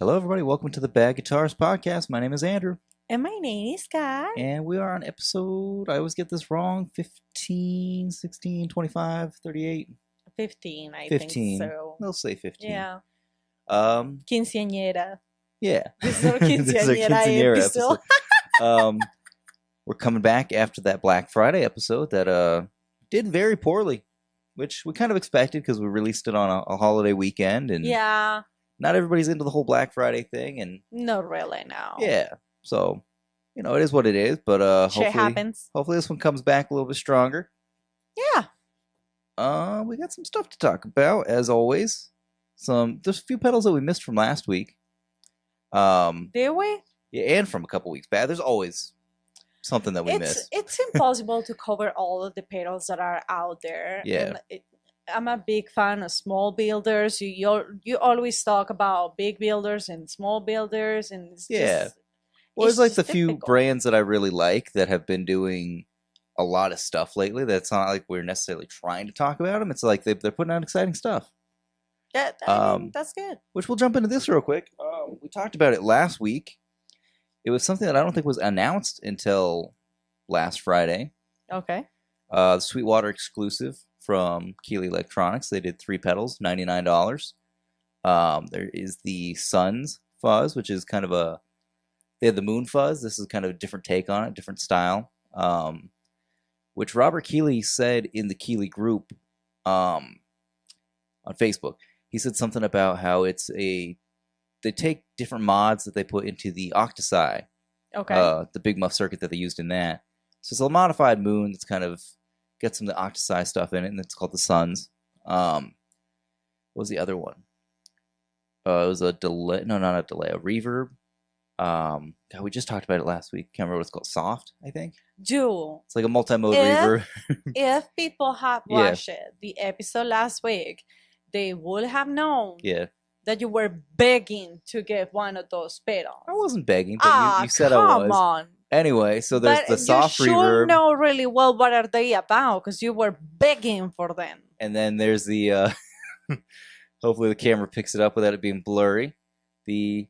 Hello, everybody. Welcome to the Bad Guitars Podcast. My name is Andrew. And my name is Sky. And we are on episode, I always get this wrong, 15, 16, 25, 38. 15, I 15. think so. We'll say 15. Yeah. Yeah. Quinceañera. This is our quinceañera episode. We're coming back after that Black Friday episode that did very poorly, which we kind of expected because we released it on a holiday weekend. And Yeah. not everybody's into the whole Black Friday thing. And Not really, no. yeah. So, it is what it is, but Shit happens. hopefully this one comes back a little bit stronger. Yeah. We got some stuff to talk about, as always. There's a few pedals that we missed from last week. Did we? Yeah, and from a couple weeks back. There's always something that we miss. It's impossible to cover all of the pedals that are out there. Yeah. And I'm a big fan of small builders. You always talk about big builders and small builders, and it's Yeah. just, Well, it's there's like just the few difficult. brands that I really like that have been doing a lot of stuff lately. That's not like we're necessarily trying to talk about them. It's like they're putting out exciting stuff. Yeah, I mean, that's good. Which we'll jump into this real quick. We talked about it last week. It was something that I don't think was announced until last Friday. Okay. The Sweetwater exclusive from Keeley Electronics. They did 3 pedals, $99. There is the Suns Fuzz, which is kind of they had the Moon Fuzz. This is kind of a different take on it, different style. Which Robert Keeley said in the Keeley group on Facebook. He said something about how they take different mods that they put into the Octosi, Okay. the Big Muff circuit that they used in that. So it's a modified Moon that's kind of got some of the Octosi stuff in it, and it's called the Suns. What was the other one? It was a delay. No, not a delay. A reverb. God, we just talked about it last week. Can't remember what it's called. Soft, I think. It's like a multi-mode reverb. If people had Yeah. watched the episode last week, they would have known Yeah. that you were begging to get one of those pedals. I wasn't begging, but you said I was. Come on. Anyway, so there's But the soft you should reverb. know really well what are they about, because you were begging for them. And then there's the, hopefully the camera picks it up without it being blurry. I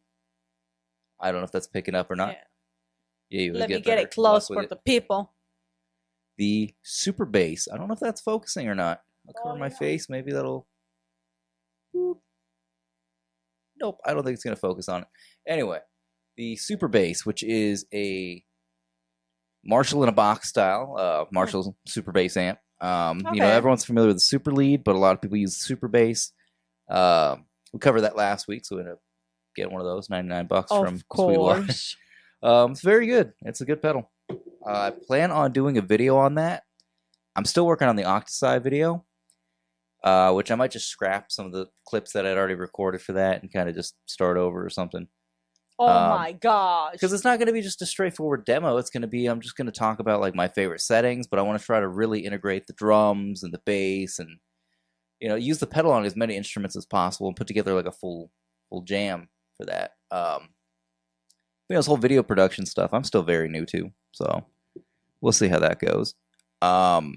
don't know if that's picking up or not. Yeah, you would Let me get get better it close luck with for the people. The super bass. I don't know if that's focusing or not. I'll cover my yeah. face. Maybe that'll. Boop. Nope, I don't think it's going to focus on it. Anyway, the super bass, which is a Marshall in a box style, Marshall super bass amp. Okay. Everyone's familiar with the super lead, but a lot of people use the super bass. We covered that last week, so we ended up getting one of those, $99 from Of Sweetwater. course. It's very good. It's a good pedal. I plan on doing a video on that. I'm still working on the Octosi video, which I might just scrap some of the clips that I'd already recorded for that and kind of just start over or something. Oh my gosh. Because it's not going to be just a straightforward demo. It's going to be, I'm just going to talk about like my favorite settings, but I want to try to really integrate the drums and the bass and, use the pedal on as many instruments as possible and put together like a full jam for that. This whole video production stuff, I'm still very new to, so we'll see how that goes. But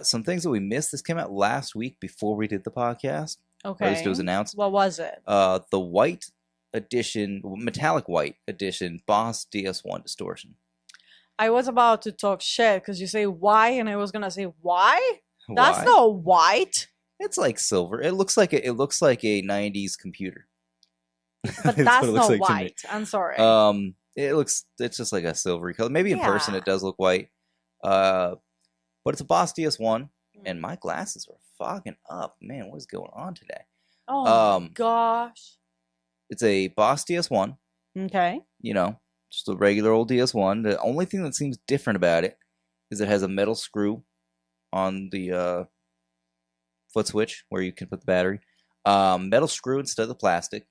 some things that we missed, this came out last week before we did the podcast. Okay. Or at least it was announced. What was it? The white edition, metallic white edition, Boss DS1 distortion. I was about to talk shit because you say why, and I was gonna say why? That's Why? not white. It's like silver. It looks like a 90s computer. But That's that's what it looks not like to me. white. I'm sorry. It's just like a silvery color. Maybe in person Yeah. it does look white. But it's a Boss DS1, and my glasses are fogging up. Man, what is going on today? Oh my gosh. It's a Boss DS1, Okay. just a regular old DS1. The only thing that seems different about it is it has a metal screw on the foot switch where you can put the battery. Metal screw instead of the plastic,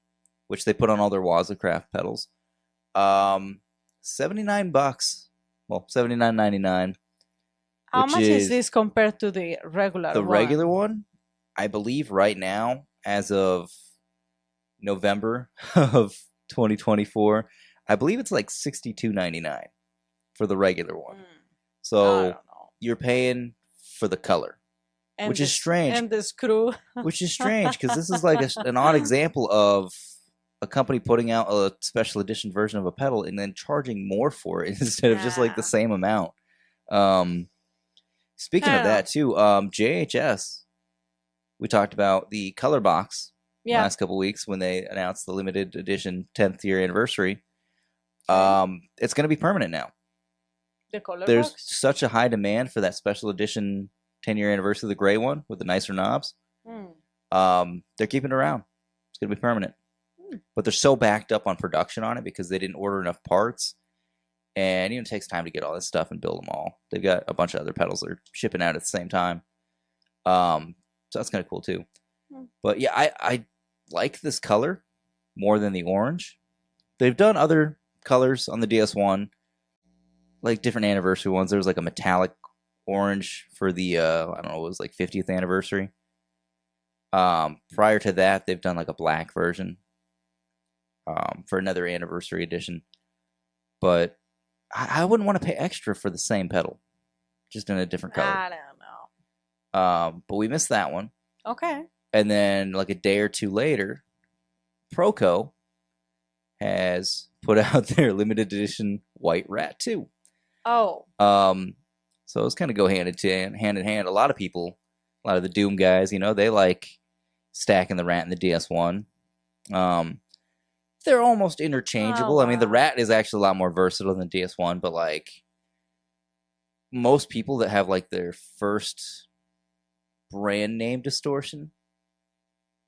which they put on all their Wazacraft pedals. $79. Well, $79.99. How Which much is is this compared to the regular the one? regular one, I believe right now, as of November of 2024, I believe it's like $62.99 for the regular one. I So don't know. you're paying for the color, And which the is s- strange. And the screw. Which is strange because this is like an odd example of a company putting out a special edition version of a pedal and then charging more for it instead of just like the Yeah. same amount. Speaking of Yeah. that too, JHS, we talked about the color box Yeah. last couple weeks when they announced the limited edition 10th year anniversary. Okay. It's going to be permanent now. The color There's box. such a high demand for that special edition 10-year anniversary, the gray one with the nicer knobs. They're keeping it around. It's going to be permanent. But they're so backed up on production on it because they didn't order enough parts. And it takes time to get all this stuff and build them all. They've got a bunch of other pedals they're shipping out at the same time. So that's kind of cool too. But yeah, I like this color more than the orange. They've done other colors on the DS1, like different anniversary ones. There was like a metallic orange for the, I don't know, it was like 50th anniversary. Prior to that, they've done like a black version for another anniversary edition. But I wouldn't want to pay extra for the same pedal, just in a different color. I don't know. But we missed that one. Okay. And then like a day or two later, Proco has put out their limited edition White Rat 2. Oh. So it's kind of go hand in hand. A lot of people, a lot of the Doom guys, they like stacking the Rat and the DS1. They're almost interchangeable. Oh, I mean, the wow. Rat is actually a lot more versatile than DS1, but like most people that have like their first brand name distortion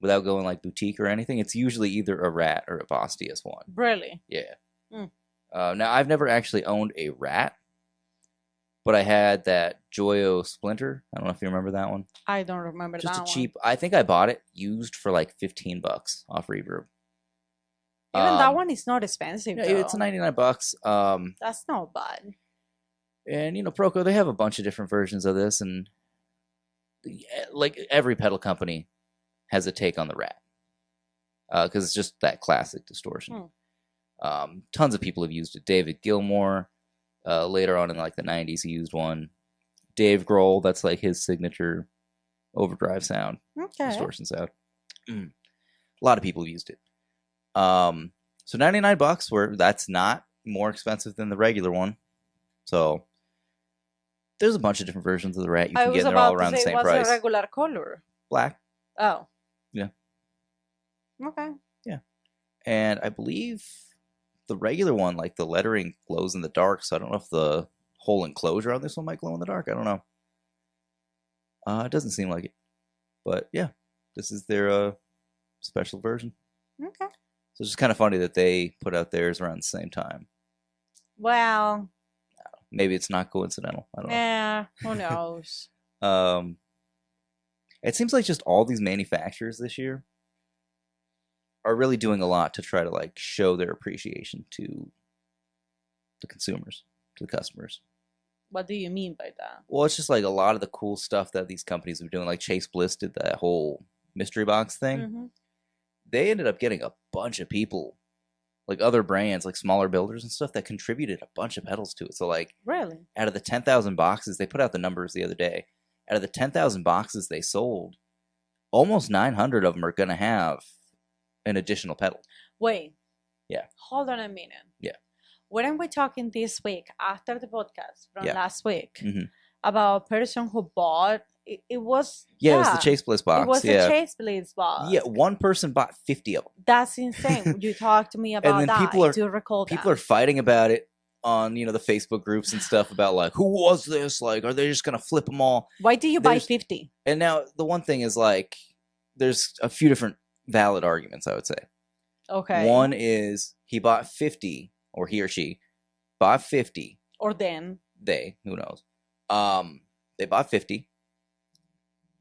without going like boutique or anything, it's usually either a Rat or a Boss DS1. Really? Yeah. Hmm. Now, I've never actually owned a Rat, but I had that Joyo Splinter. I don't know if you remember that one. I don't remember Just that a one. cheap. I think I bought it used for like $15 off Reverb. Even that one is not expensive. Yeah, though. it's $99. That's not bad. And Proco, they have a bunch of different versions of this, and like every pedal company has a take on the Rat because it's just that classic distortion. Tons of people have used it. David Gilmour, later on in like the 90s, he used one. Dave Grohl, that's like his signature overdrive sound, distortion sound. A lot of people have used it. So $99, where that's not more expensive than the regular one. So there's a bunch of different versions of the Rat you can get, and they're all around the same price. What's the regular color? Black. Oh. Yeah. Okay. Yeah. And I believe the regular one, like the lettering glows in the dark, so I don't know if the whole enclosure on this one might glow in the dark. I don't know. It doesn't seem like it. But yeah, this is their special version. Okay. So it's just kind of funny that they put out theirs around the same time. Well, maybe it's not coincidental. I don't know. Yeah, who knows? It seems like just all these manufacturers this year are really doing a lot to try to like show their appreciation to the consumers, to the customers. What do you mean by that? Well, it's just like a lot of the cool stuff that these companies are doing. Like Chase Bliss did that whole mystery box thing. Mm-hmm. They ended up getting a bunch of people, like other brands, like smaller builders and stuff, that contributed a bunch of pedals to it. So like, really, out of the 10,000 boxes, they put out the numbers the other day. Out of the 10,000 boxes they sold, almost 900 of them are going to have an additional pedal. Wait. Yeah. Hold on a minute. Yeah. Weren't we talking this week after the podcast from last week Mm-hmm. about a person who bought it was it was the Chase Bliss box. It was the Chase Bliss box. Yeah, one person bought 50 of them. That's insane. You talked to me about that. I do recall people are fighting about it on the Facebook groups and stuff about like, who was this? Like, are they just gonna flip them all? Why do you buy 50? And now the one thing is like, there's a few different valid arguments, I would say. Okay. One is he bought 50, or he or she bought 50. Or then who knows? They bought 50.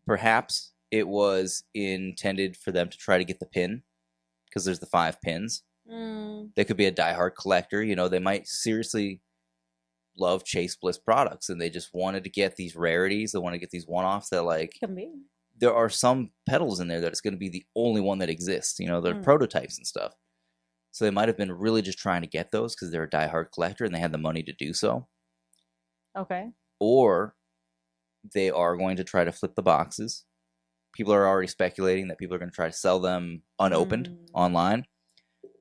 Perhaps it was intended for them to try to get the pin, because there's the 5 pins. They could be a diehard collector. They might seriously love Chase Bliss products, and they just wanted to get these rarities. They want to get these one-offs that, like, can be. There are some pedals in there that it's going to be the only one that exists. They're prototypes and stuff. So they might have been really just trying to get those because they're a diehard collector and they had the money to do so. Okay. Or they are going to try to flip the boxes. People are already speculating that people are going to try to sell them unopened online.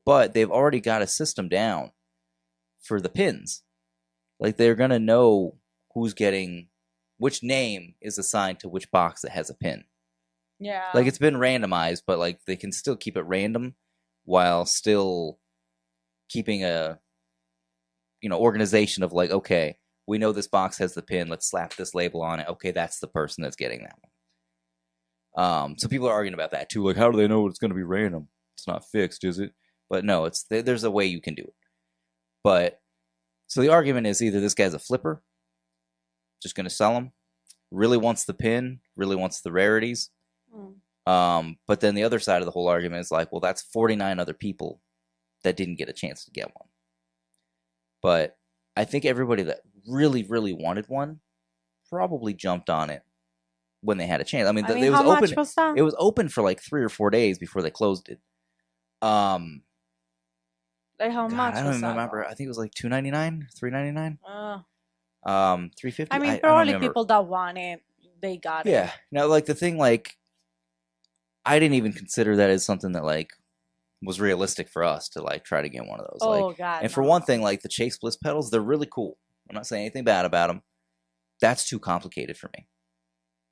but they've already got a system down for the pins. Like, they're going to know who's getting, which name is assigned to which box that has a pin. Yeah. Like, it's been randomized, but like they can still keep it random while still keeping a, organization of like, okay, we know this box has the pin. Let's slap this label on it. Okay, that's the person that's getting that one. So people are arguing about that too. Like, how do they know it's going to be random? It's not fixed, is it? But no, there's a way you can do it. But so the argument is either this guy's a flipper, just going to sell them, really wants the pin, really wants the rarities. But then the other side of the whole argument is like, well, that's 49 other people that didn't get a chance to get one. But I think everybody that really, really wanted one probably jumped on it when they had a chance. I mean, it was how open. much was that? It was open for like 3 or 4 days before they closed it. Like how much? I don't was even that? remember. I think it was like $2.99, $3.99, $3.50. I mean, don't probably remember. people that want it, they got it. Yeah. Now, like the thing, like I didn't even consider that as something that like was realistic for us to like try to get one of those. Oh like, God. and for no. one thing, like the Chase Bliss pedals, they're really cool. I'm not saying anything bad about them. That's too complicated for me.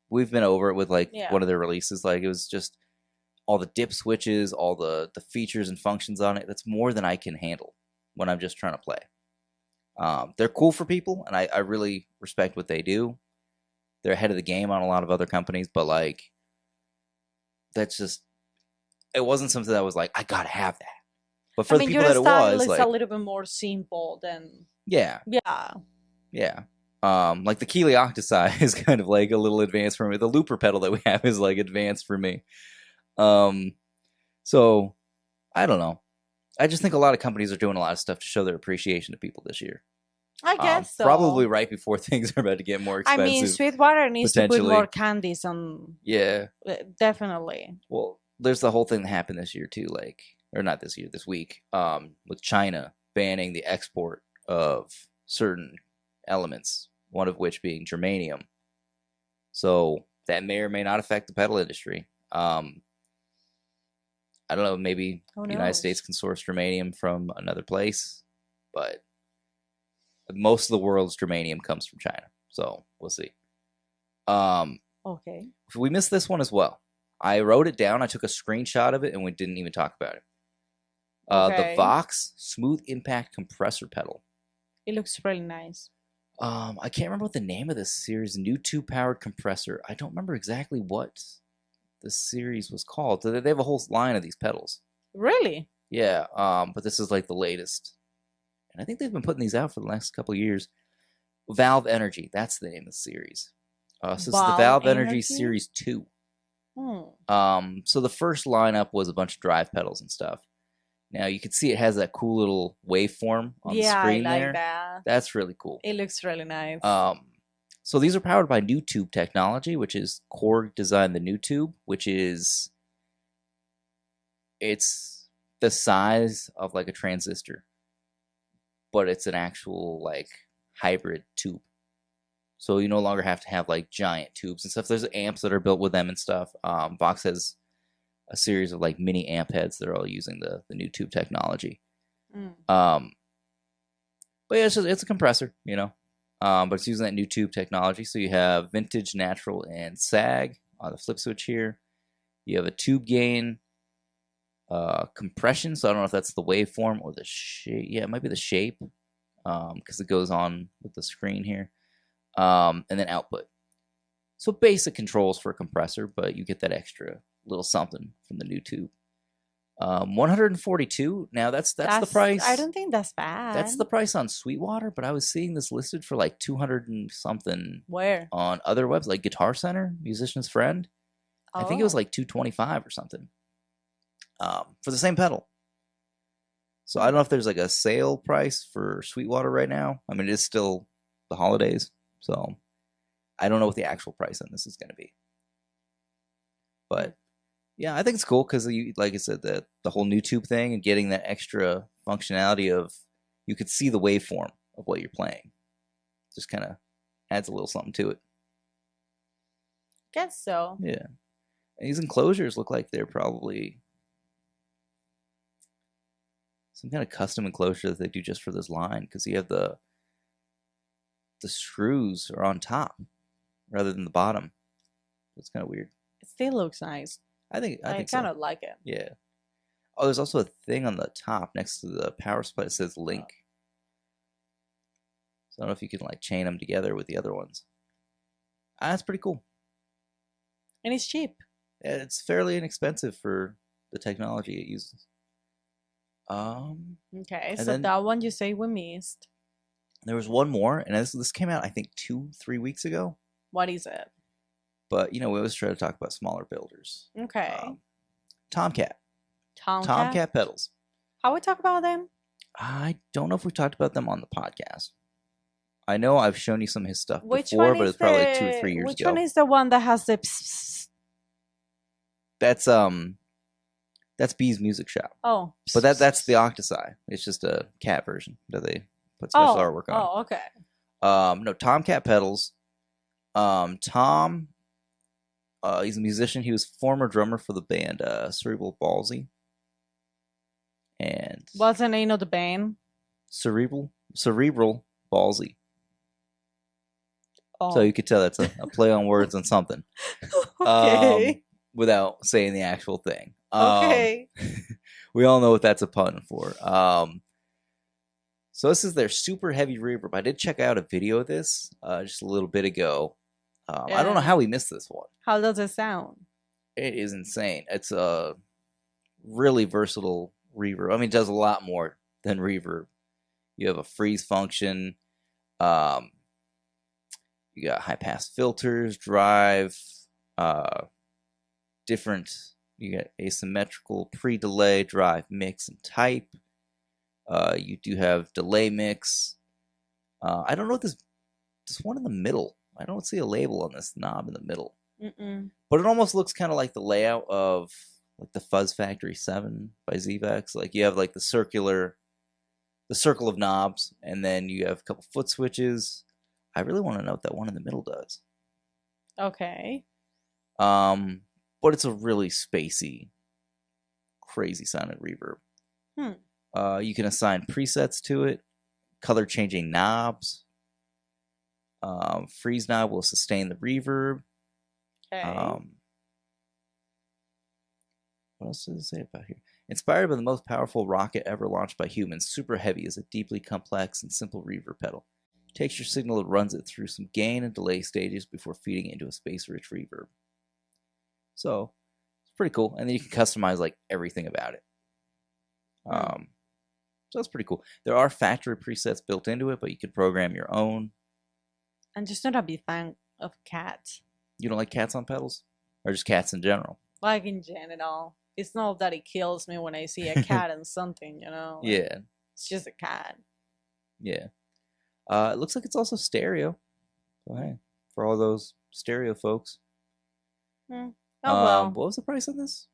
We've been over it with like one of their releases. Like it was just all the dip switches, all the features and functions on it. That's more than I can handle when I'm just trying to play. They're cool for people, and I really respect what they do. They're ahead of the game on a lot of other companies, but like that's just, it wasn't something that was like, I gotta have that. But for the people that it was, like, a little bit more simple than yeah. Like the Keeley Octosi is kind of like a little advanced for me. The looper pedal that we have is like advanced for me. So I don't know. I just think a lot of companies are doing a lot of stuff to show their appreciation to people this year. I guess so. Probably right before things are about to get more expensive. I mean, Sweetwater needs to put more candies on. Yeah. Definitely. Well, there's the whole thing that happened this year too, like, or not this year, this week, with China banning the export of certain elements, one of which being germanium. So that may or may not affect the pedal industry. I don't know, maybe the United States can source germanium from another place, but most of the world's germanium comes from China. So we'll see. Okay. We missed this one as well. I wrote it down. I took a screenshot of it, and we didn't even talk about it. The Vox Smooth Impact Compressor Pedal. It looks really nice. I can't remember what the name of this series. New tube powered compressor. I don't remember exactly what the series was called. They have a whole line of these pedals. Really? Yeah. But this is like the latest, and I think they've been putting these out for the last couple of years. Valve Energy. That's the name of the series. So this is the Valve Energy Series 2. So the first lineup was a bunch of drive pedals and stuff. Now you can see it has that cool little waveform on the screen I like there. that. That's really cool. It looks really nice. So these are powered by New Tube technology, which is Korg designed the New Tube, which is, it's the size of like a transistor, but it's an actual like hybrid tube. So you no longer have to have like giant tubes and stuff. There's amps that are built with them and stuff. Vox has a series of like mini amp heads that are all using the New Tube technology. But yeah, it's a compressor, you know. But it's using that New Tube technology. So you have vintage, natural, and sag on the flip switch here. You have a tube gain, compression. So I don't know if that's the waveform or the shape. Yeah, it might be the shape, because it goes on with the screen here. And then output. So basic controls for a compressor, but you get that extra little something from the New Tube. 142. Now that's the price. I don't think that's bad. That's the price on Sweetwater, but I was seeing this listed for like 200 and something. Where? On other webs like Guitar Center, Musician's Friend. I think it was like 225 or something. For the same pedal. So I don't know if there's like a sale price for Sweetwater right now. I mean, it is still the holidays, so I don't know what the actual price on this is going to be. But yeah, I think it's cool because, like I said, the whole New Tube thing and getting that extra functionality of you could see the waveform of what you're playing. Just kind of adds a little something to it. Guess so. Yeah. And these enclosures look like they're probably some kind of custom enclosure that they do just for this line, because you have the screws are on top rather than the bottom. It's kind of weird. It still looks nice. I think I so. kind of like it. Yeah. Oh, there's also a thing on the top next to the power supply that says link. So I don't know if you can like chain them together with the other ones. That's pretty cool. And it's cheap. Yeah, it's fairly inexpensive for the technology it uses. Okay, so then that one you say we missed. there was one more, and this came out I think 2-3 weeks ago. What is it? But we always try to talk about smaller builders. Okay. Tomcat. Tomcat? Tomcat pedals. How we talk about them? I don't know if we talked about them on the podcast. I know I've shown you some of his stuff Which before, one but is it's probably like 2 or 3 years Which ago. one is the one that has the psst? That's B's Music Shop. Oh. But that's the Octosi. It's just a cat version that they put special artwork on. Oh, okay. No, Tomcat pedals. Tom, he's a musician. He was former drummer for the band Cerebral Ballsy. And what's the name of the band? Cerebral Ballsy. Oh. So you could tell that's a play on words on something. Okay. Without saying the actual thing. Okay. We all know what that's a pun for. So this is their super heavy reverb. I did check out a video of this just a little bit ago. I don't know how we missed this one. How does it sound? It is insane. It's a really versatile reverb. I mean, it does a lot more than reverb. You have a freeze function. You got high pass filters, drive, different. You got asymmetrical, pre-delay, drive, mix, and type. You do have delay mix. I don't know this one in the middle. I don't see a label on this knob in the middle. But it almost looks kind of like the layout of like the Fuzz Factory 7 by Zvex. Like you have like the circle of knobs, and then you have a couple foot switches. I really want to know what that one in the middle does. Okay. But it's a really spacey, crazy sounding reverb. You can assign presets to it, color changing knobs. Freeze knob will sustain the reverb. Okay. What else does it say about here? Inspired by the most powerful rocket ever launched by humans, Super Heavy is a deeply complex and simple reverb pedal. Takes your signal and runs it through some gain and delay stages before feeding it into a space-rich reverb. So, it's pretty cool. And then you can customize like everything about it. So that's pretty cool. There are factory presets built into it, but you can program your own. I'm just not a big fan of cats. You don't like cats on pedals? Or just cats in general? Like in general. It's not that it kills me when I see a cat and something, Like, yeah. It's just a cat. Yeah. It looks like it's also stereo. So hey, for all those stereo folks. Oh well. What was the price on this?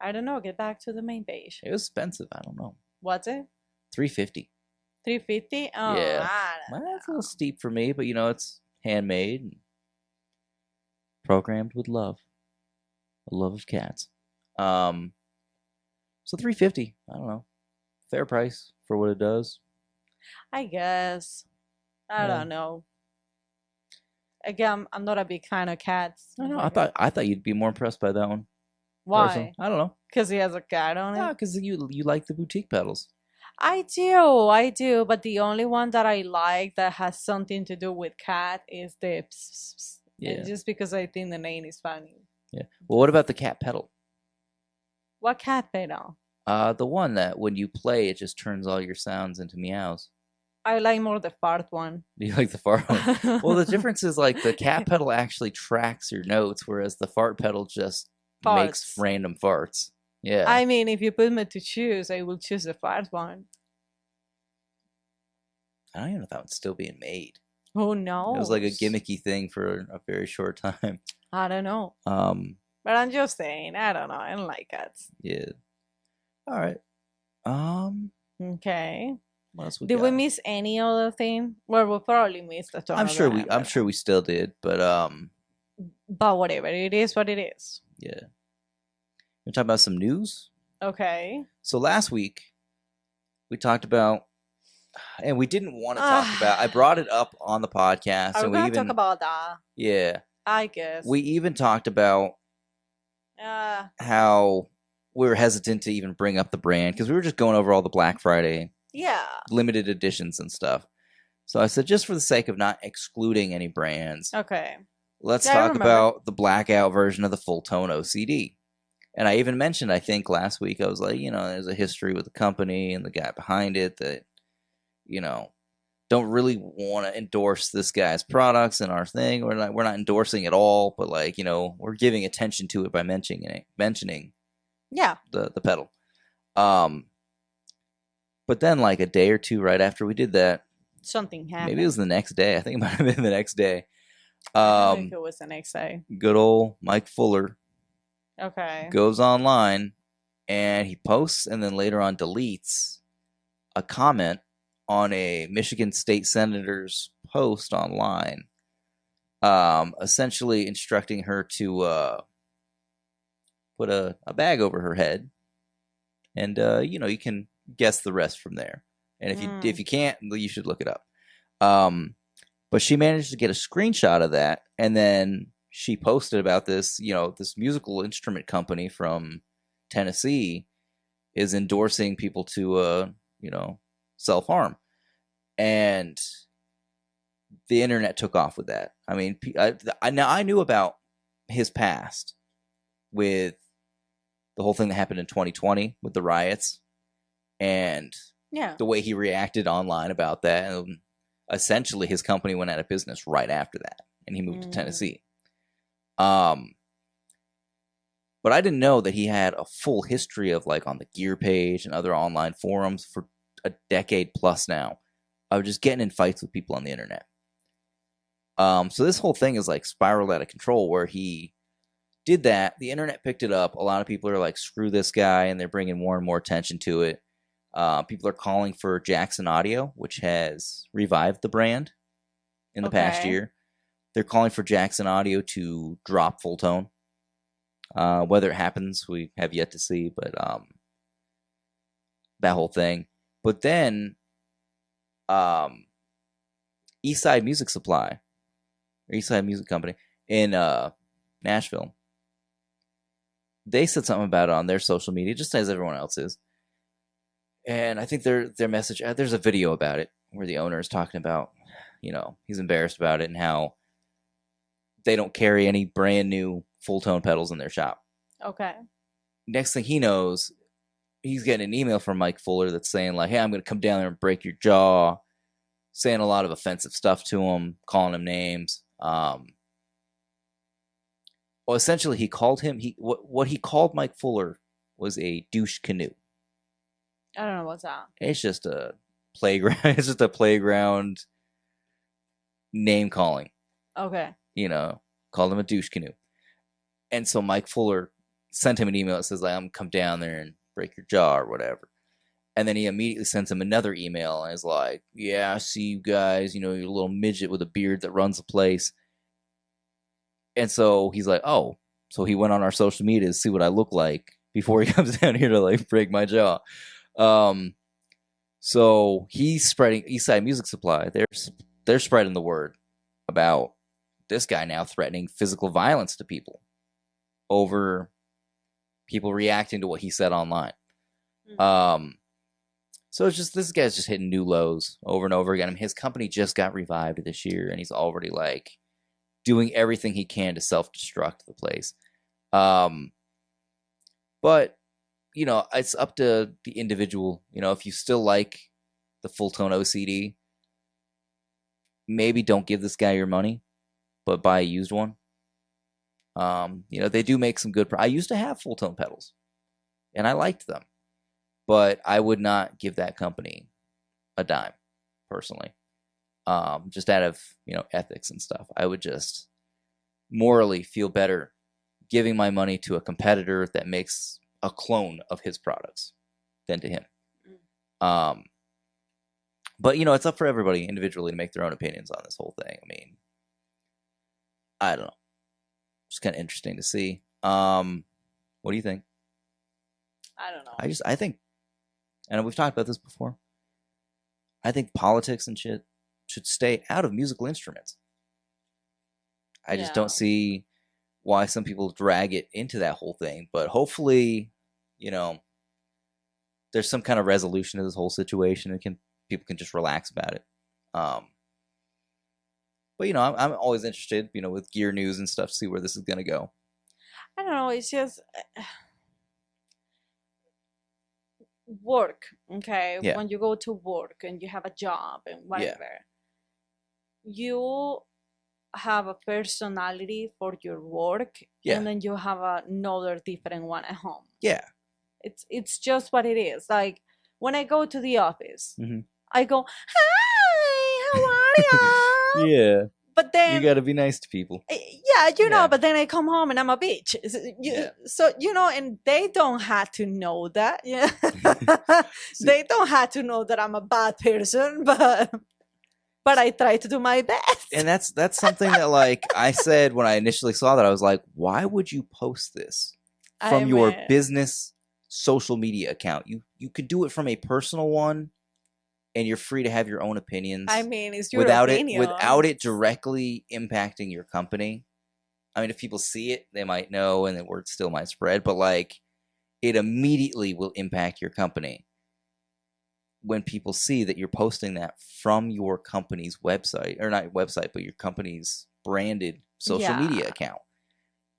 I don't know. Get back to the main page. It was expensive. I don't know. What's it? $350. $350? Oh, Yeah. Well, That's a little steep for me, but it's handmade and programmed with love. A love of cats. So $350. I don't know. Fair price for what it does. I guess. I don't know. Again, I'm not a big fan of cats. I don't know. I thought you'd be more impressed by that one. Why? Personally. I don't know. Because he has a cat on it? Yeah, because you like the boutique pedals. I do. But the only one that I like that has something to do with cat is the pss, pss. Yeah. And just because I think the name is funny. Yeah. Well, what about the cat pedal? What cat pedal? The one that when you play, it just turns all your sounds into meows. I like more the fart one. Do you like the fart one? Well, the difference is like the cat pedal actually tracks your notes, whereas the fart pedal just makes random farts. Yeah. I mean, if you put me to choose, I will choose the fart one. I don't even know if that one's still being made. Who knows? It was like a gimmicky thing for a very short time. I don't know. But I'm just saying, I don't know. I don't like cats. Yeah. All right. Okay. What else Did we miss any other thing? Well, we probably missed a ton. I'm sure we still did, but whatever. It is what it is. Yeah. We're talking about some news. Okay. So last week, we talked about, and we didn't want to talk about. I brought it up on the podcast, Are and we we gonna even talk about that? yeah, I guess. we even talked about how we were hesitant to even bring up the brand because we were just going over all the Black Friday limited editions and stuff. So I said, just for the sake of not excluding any brands, okay, let's talk about the blackout version of the Fulltone OCD. And I even mentioned, I think last week, I was like, there's a history with the company and the guy behind it that, don't really want to endorse this guy's products in our thing. We're not endorsing it all, but like, we're giving attention to it by mentioning the pedal. But then like a day or two right after we did that, something happened. Maybe it was the next day. I think it might have been the next day. I think it was the next day. Good old Mike Fuller. Okay. Goes online and he posts and then later on deletes a comment on a Michigan State Senator's post online, essentially instructing her to put a bag over her head, and you can guess the rest from there. And if you can't, you should look it up. But she managed to get a screenshot of that, and then she posted about this. This musical instrument company from Tennessee is endorsing people to self-harm, and the internet took off with that. I mean, I knew about his past with the whole thing that happened in 2020 with the riots, and the way he reacted online about that. And essentially, his company went out of business right after that, and he moved to Tennessee. But I didn't know that he had a full history of, like, on the Gear page and other online forums for a decade plus now of just getting in fights with people on the internet. So this whole thing is like spiraled out of control where he did that. The internet picked it up. A lot of people are like, screw this guy, and they're bringing more and more attention to it. People are calling for Jackson Audio, which has revived the brand in the past year. They're calling for Jackson Audio to drop Fulltone. Whether it happens, we have yet to see, but that whole thing. But then Eastside Music Supply, or Eastside Music Company in Nashville, they said something about it on their social media, just as everyone else is. And I think their message, there's a video about it where the owner is talking about, he's embarrassed about it and how they don't carry any brand new Fulltone pedals in their shop. Okay. Next thing he knows, he's getting an email from Mike Fuller that's saying like, hey, I'm going to come down there and break your jaw, saying a lot of offensive stuff to him, calling him names. Well, essentially, he called him, what he called Mike Fuller was a douche canoe. I don't know what's that. It's just a playground. It's just a playground name calling. Okay. Called him a douche canoe. And so Mike Fuller sent him an email that says, like, I'm going to come down there and break your jaw or whatever. And then he immediately sends him another email and is like, yeah, I see you guys, you're a little midget with a beard that runs the place. And so he's like, oh, so he went on our social media to see what I look like before he comes down here to like break my jaw. So he's spreading Eastside Music Supply. They're spreading the word about this guy now threatening physical violence to people over people reacting to what he said online. So it's just, this guy's just hitting new lows over and over again. I mean, his company just got revived this year, and he's already like doing everything he can to self-destruct the place. But it's up to the individual. If you still like the Fulltone OCD, maybe don't give this guy your money, but buy a used one. They do make some good. I used to have Fulltone pedals, and I liked them, but I would not give that company a dime, personally. Just out of ethics and stuff. I would just morally feel better giving my money to a competitor that makes a clone of his products than to him. But it's up for everybody individually to make their own opinions on this whole thing. I mean, I don't know. It's kind of interesting to see. What do you think? I don't know. I think, and we've talked about this before, I think politics and shit should stay out of musical instruments. I just don't see why some people drag it into that whole thing. But hopefully, you know, there's some kind of resolution to this whole situation, and people can just relax about it. But you know, I'm always interested, you know, with gear news and stuff, to see where this is gonna go. I don't know. It's just work. Okay, Yeah. when you go to work and you have a job and whatever, you have a personality for your work, and then you have another different one at home. Yeah. It's just what it is. Like when I go to the office, Mhm. I go, "Hi, how are you?" Yeah. But then You got to be nice to people. Yeah, you know. Yeah. But then I come home and I'm a bitch. So you know, and they don't have to know that. Yeah, they don't have to know that I'm a bad person, but I try to do my best. And that's something that, like, I said when I initially saw that, I was like, why would you post this from your business social media account? You could do it from a personal one, and you're free to have your own opinions. I mean, it's your opinion. Without it directly impacting your company. I mean, if people see it, they might know, and the word still might spread. But like, it immediately will impact your company when people see that you're posting that from your company's website, or not website, but your company's branded social media account.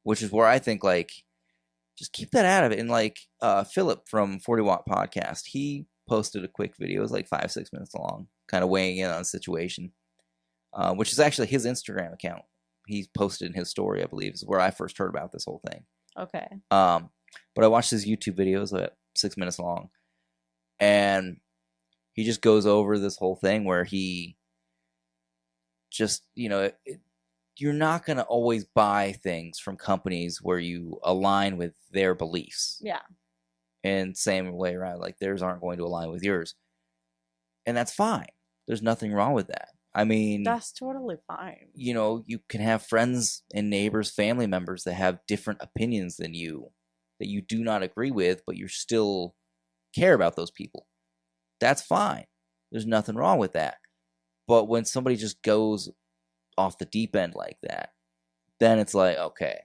Which is where I think, like, just keep that out of it. And like Philip from 40 Watt Podcast, he posted a quick video. It was like 5-6 minutes long, kind of weighing in on the situation, which is actually his Instagram account. He posted in his story, I believe, is where I first heard about this whole thing. Okay. But I watched his YouTube videos at 6 minutes long, and he just goes over this whole thing where he just, you know, you're not going to always buy things from companies where you align with their beliefs. Yeah. And same way around, like, theirs aren't going to align with yours. And that's fine. There's nothing wrong with that. I mean, that's totally fine. You know, you can have friends and neighbors, family members that have different opinions than you, that you do not agree with, but you still care about those people. That's fine. There's nothing wrong with that. But when somebody just goes off the deep end like that, then it's like, okay,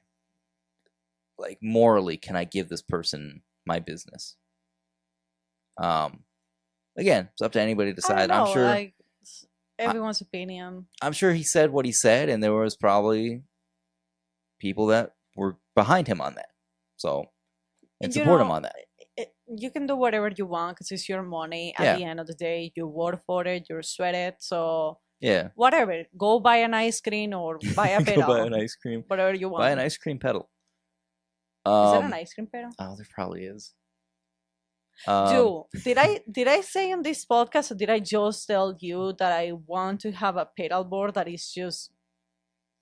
like, morally, can I give this person my business? Again, it's up to anybody to decide. I'm sure, like, everyone's opinion. I'm sure he said what he said, and there was probably people that were behind him on that, so, and support him on that. You can do whatever you want because it's your money. At the end of the day, you work for it, you sweat it, so whatever. Go buy an ice cream or buy a pedal. Go buy an ice cream. Whatever you want. Buy an ice cream pedal. Is that an ice cream pedal? Oh, there probably is. Dude, did I say on this podcast, or did I just tell you that I want to have a pedal board that is just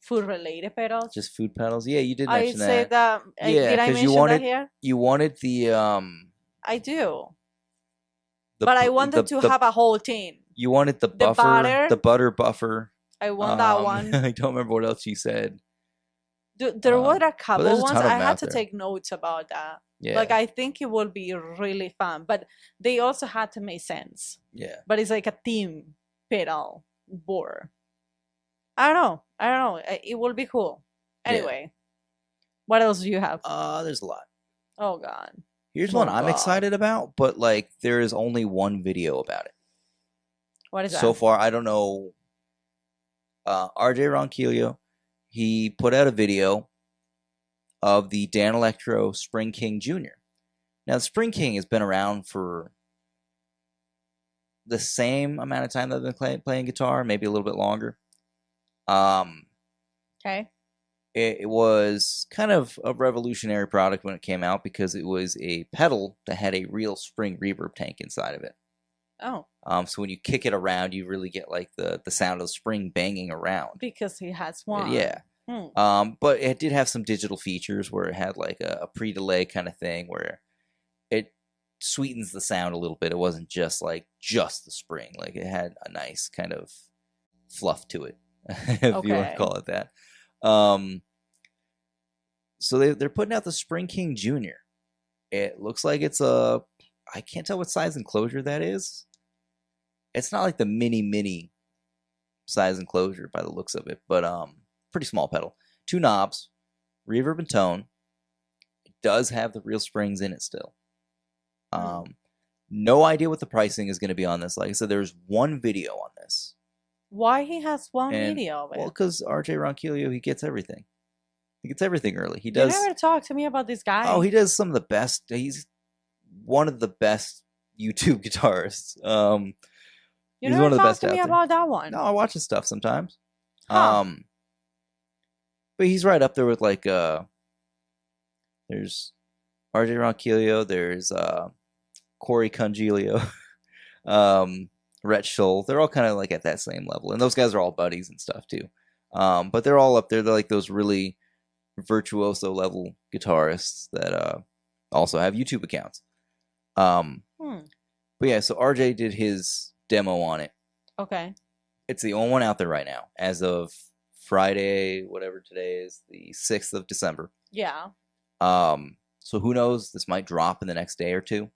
food related pedals? Just food pedals? Yeah, you did mention that. I said that. Yeah, did I mention that here? You wanted the I do. But I wanted to have a whole thing. You wanted the buffer, the butter buffer. I want that one. I don't remember what else you said. There were a couple ones. I had to take notes about that. Yeah. Like, I think it will be really fun, but they also had to make sense. Yeah. But it's like a team pedal board. I don't know. It will be cool. Anyway, what else do you have? There's a lot. Oh God. Here's one I'm excited about, but like, there is only one video about it. What is that? So far, I don't know. RJ Ronquillo, he put out a video of the Danelectro Spring King Jr. Now, the Spring King has been around for the same amount of time that I've been playing guitar, maybe a little bit longer. Okay. It was kind of a revolutionary product when it came out because it was a pedal that had a real spring reverb tank inside of it. Oh. So when you kick it around, you really get like the sound of the spring banging around. Because he has one. Yeah. But it did have some digital features where it had like a pre-delay kind of thing where it sweetens the sound a little bit. It wasn't just the spring. Like, it had a nice kind of fluff to it, if you want to call it that. So they're putting out the Spring King Jr. It looks like it's I can't tell what size enclosure that is. it's not like the mini size enclosure by the looks of it, but pretty small pedal. 2 knobs, reverb and tone. It does have the real springs in it still. No idea what the pricing is going to be on this. Like I said, there's one video on this. Why he has one video of it? Well, because RJ Ronquillo, he gets everything. He gets everything early. He does. You never talk to me about this guy. Oh, he does some of the best. He's one of the best YouTube guitarists. You never talk to me about that one. No, I watch his stuff sometimes. Huh. But he's right up there with like there's RJ Ronquillo, there's Corey Congilio, Rhett Scholl. They're all kind of like at that same level, and those guys are all buddies and stuff too. But they're all up there. They're like those really virtuoso level guitarists that also have YouTube accounts. But yeah, so RJ did his demo on it. Okay. It's the only one out there right now as of Friday, whatever today is, the 6th of December. Yeah. So who knows? This might drop in the next day or two.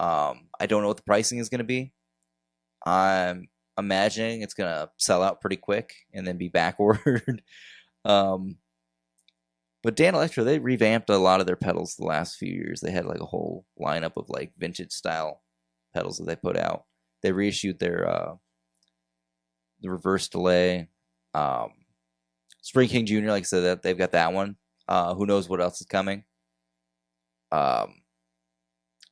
I don't know what the pricing is going to be. I'm imagining it's going to sell out pretty quick and then be back ordered. But Danelectro, they revamped a lot of their pedals the last few years. They had like a whole lineup of like vintage style pedals that they put out. They reissued their the reverse delay. Spring King Jr., like I said, that they've got that one. Who knows what else is coming? But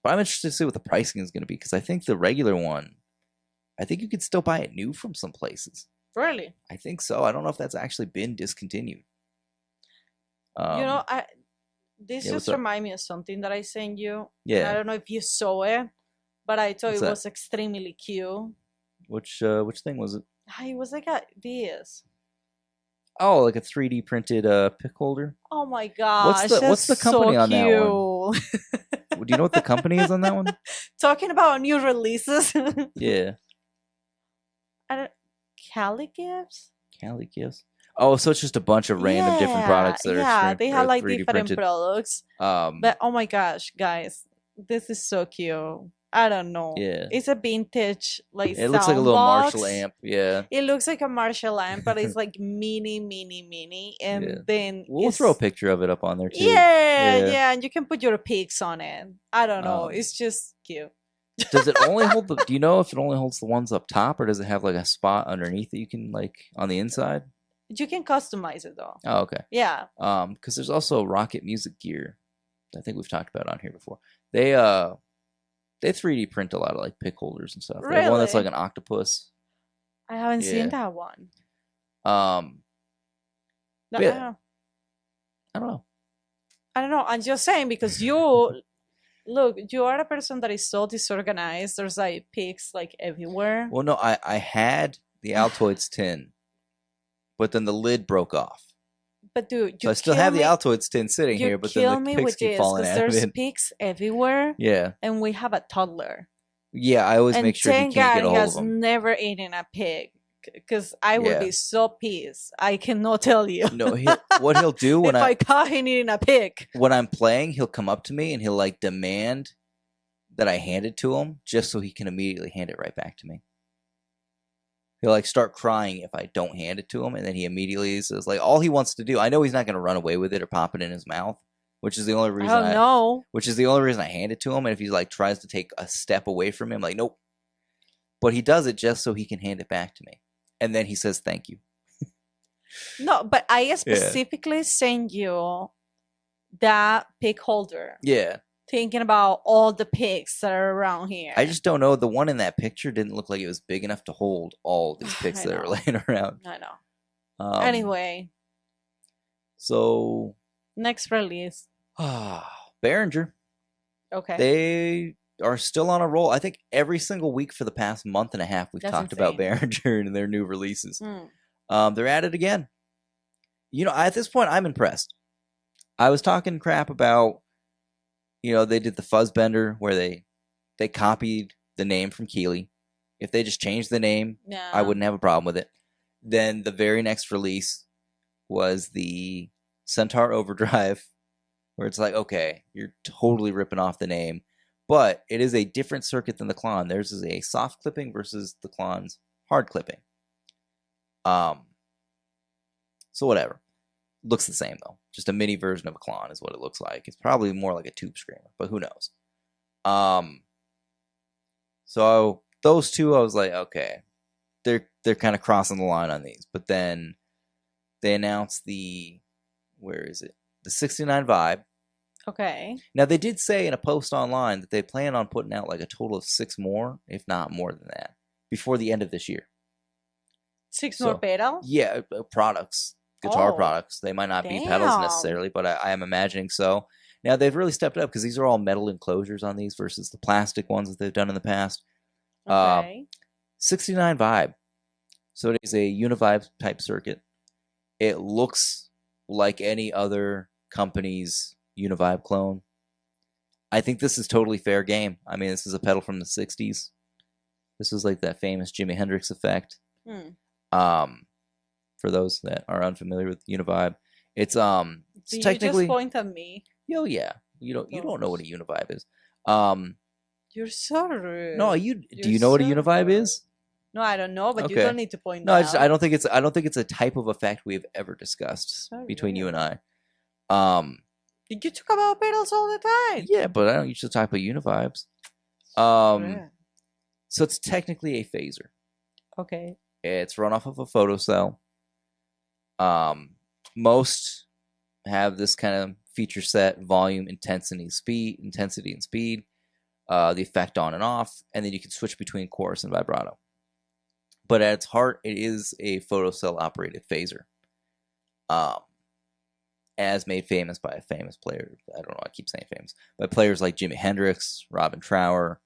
I'm interested to see what the pricing is going to be, because I think the regular one, I think you could still buy it new from some places. Really? I think so. I don't know if that's actually been discontinued. This just reminded me of something that I sent you. Yeah. I don't know if you saw it, but I thought What's it that? was extremely cute. Which thing was it? It was like this. Oh, like a 3D printed pick holder. Oh my gosh! What's the company so on cute. that one? Do you know what the company is on that one? Talking about new releases. Yeah. Cali Gibbs? Cali Gifts. Oh, so it's just a bunch of random different products that are they have like 3D different printed. products. But oh my gosh, guys, this is so cute. I don't know. Yeah. It's a vintage like It looks like a little box. Marshall amp. Yeah. It looks like a Marshall amp, but it's like mini, and then We'll throw a picture of it up on there too. Yeah, and you can put your pics on it. I don't know. It's just cute. Does it only hold the? Do you know if it only holds the ones up top, or does it have like a spot underneath that you can like on the inside? You can customize it though. Oh, okay. Yeah. Because there's also Rocket Music Gear. I think we've talked about on here before. They 3D print a lot of like pick holders and stuff. They have one that's like an octopus. I haven't seen that one. Yeah. I don't know. I'm just saying, because you look, you are a person that is so disorganized. There's like pics like everywhere. Well, no, I had the Altoids tin, but then the lid broke off. But dude, so I still have the Altoids tin sitting here, but then the pics keep falling out of it. There's pics everywhere. Yeah. And we have a toddler. Yeah, I always make sure he can't get a hold of them. And has never eaten a pig, because I would be so pissed. I cannot tell you. No, what he'll do when if I caught him eating a pig. When I'm playing, he'll come up to me and he'll like demand that I hand it to him, just so he can immediately hand it right back to me. He'll like start crying if I don't hand it to him, and then he immediately says like all he wants to do. I know he's not going to run away with it or pop it in his mouth, which is the only reason which is the only reason I hand it to him. And if he like tries to take a step away from me, I'm like, nope. But he does it just so he can hand it back to me, and then he says thank you. No, but I specifically send you that pig holder. Yeah. Thinking about all the pigs that are around here. I just don't know. The one in that picture didn't look like it was big enough to hold all these pigs that are laying around. I know. Anyway. So. Next release. Behringer. Okay. They are still on a roll. I think every single week for the past month and a half we've talked about Behringer and their new releases. They're at it again. You know, at this point, I'm impressed. I was talking crap about, they did the Fuzzbender where they copied the name from Keeley. If they just changed the name, I wouldn't have a problem with it. Then the very next release was the Centaur Overdrive, where it's like, okay, you're totally ripping off the name, But it is a different circuit than the Klon. Theirs is a soft clipping versus the Klon's hard clipping. So whatever. Looks the same though. Just a mini version of a Klon is what it looks like. It's probably more like a tube screamer, but who knows? So those two, I was like, okay, they're kind of crossing the line on these. But then they announced the 69 Vibe. Okay. Now they did say in a post online that they plan on putting out like a total of 6 more, if not more than that, before the end of this year. 6 more pedals? Yeah, products, guitar products. They might not be pedals necessarily, but I am imagining so. Now they've really stepped up because these are all metal enclosures on these versus the plastic ones that they've done in the past. Okay. 69 Vibe. So it is a Univibe type circuit. It looks like any other company's Univibe clone. I think this is totally fair game. I mean, this is a pedal from the 60s. This was like that famous Jimi Hendrix effect. For those that are unfamiliar with Univibe, it's Do technically you just point at me? Oh yeah. You don't know what a Univibe is. You're so rude. No, do you know what a Univibe is? No, I don't know, but you Okay. don't need to point No, out. I don't think it's a type of effect we've ever discussed between you and I. You talk about pedals all the time. Yeah, but I don't usually talk about Univibes. So it's technically a phaser. Okay. It's run off of a photocell. Most have this kind of feature set: volume, intensity, and speed. The effect on and off, and then you can switch between chorus and vibrato. But at its heart, it is a photocell operated phaser. As made famous by a famous player. I don't know, I keep saying famous. By players like Jimi Hendrix, Robin Trower,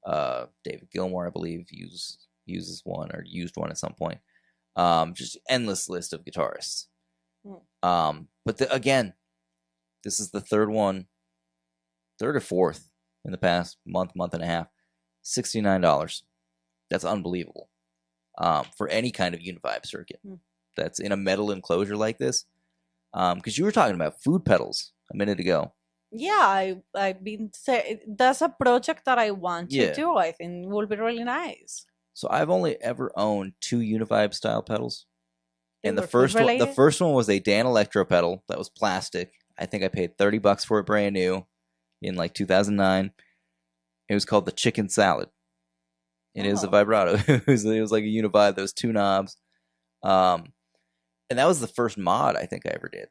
David Gilmour, I believe, uses one or used one at some point. Just endless list of guitarists. But again, this is the third or fourth in the past month and a half. $69. That's unbelievable. For any kind of Univibe circuit that's in a metal enclosure like this. Because you were talking about food pedals a minute ago. Yeah, I've been saying that's a project that I want to do. I think it will be really nice. So I've only ever owned 2 Univibe style pedals. And the first one was a Danelectro pedal that was plastic. I think I paid $30 for it brand new in like 2009. It was called the Chicken Salad. It is a vibrato. It was like a Univibe. There was 2 knobs. And that was the first mod I think I ever did.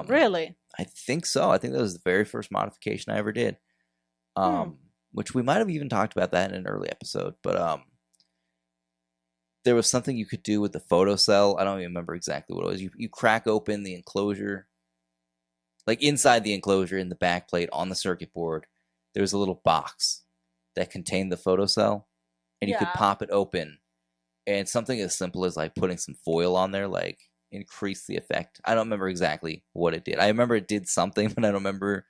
Really? I think so. I think that was the very first modification I ever did. Which we might have even talked about that in an early episode. But there was something you could do with the photocell. I don't even remember exactly what it was. You crack open the enclosure. Like inside the enclosure in the back plate on the circuit board, there was a little box that contained the photocell. And you could pop it open. And something as simple as like putting some foil on there, like increase the effect. I don't remember exactly what it did. I remember it did something, but I don't remember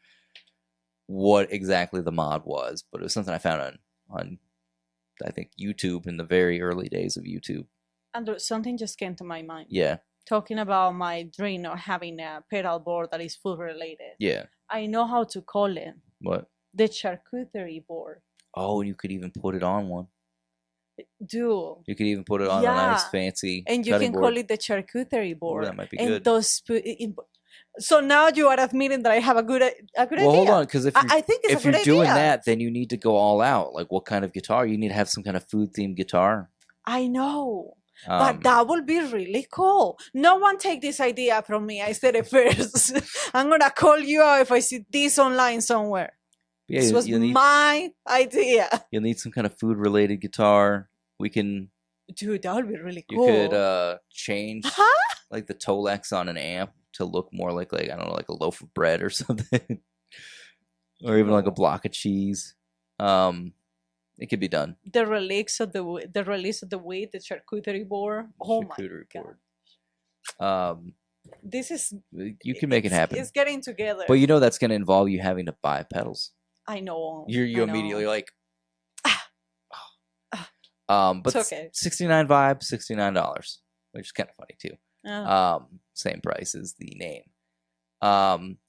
what exactly the mod was. But it was something I found on I think YouTube in the very early days of YouTube. And something just came to my mind. Yeah. Talking about my dream of having a pedal board that is food related. Yeah. I know how to call it. What? The charcuterie board. Oh, and you could even put it on one. Do you could even put it on a nice fancy and you can board. Call it the charcuterie board. Ooh, that might be and good. So now you are admitting that I have a good idea. Well, hold on, because I think it's if a good you're doing idea. that, then you need to go all out. Like, what kind of guitar? You need to have some kind of food themed guitar. I know, but that will be really cool. No one take this idea from me. I said it first. I'm gonna call you out if I see this online somewhere. Yeah, this was my idea. You'll need some kind of food related guitar. We can. Dude, that would be really cool. You could change like the Tolex on an amp to look more like I don't know, like a loaf of bread or something, or even like a block of cheese. It could be done. The release of the wheat, the charcuterie board. Oh my god! This is. You can make it happen. It's getting together. But you know that's going to involve you having to buy pedals. I know. You immediately like. But it's okay. 69 Vibe, $69, which is kind of funny too. Same price as the name.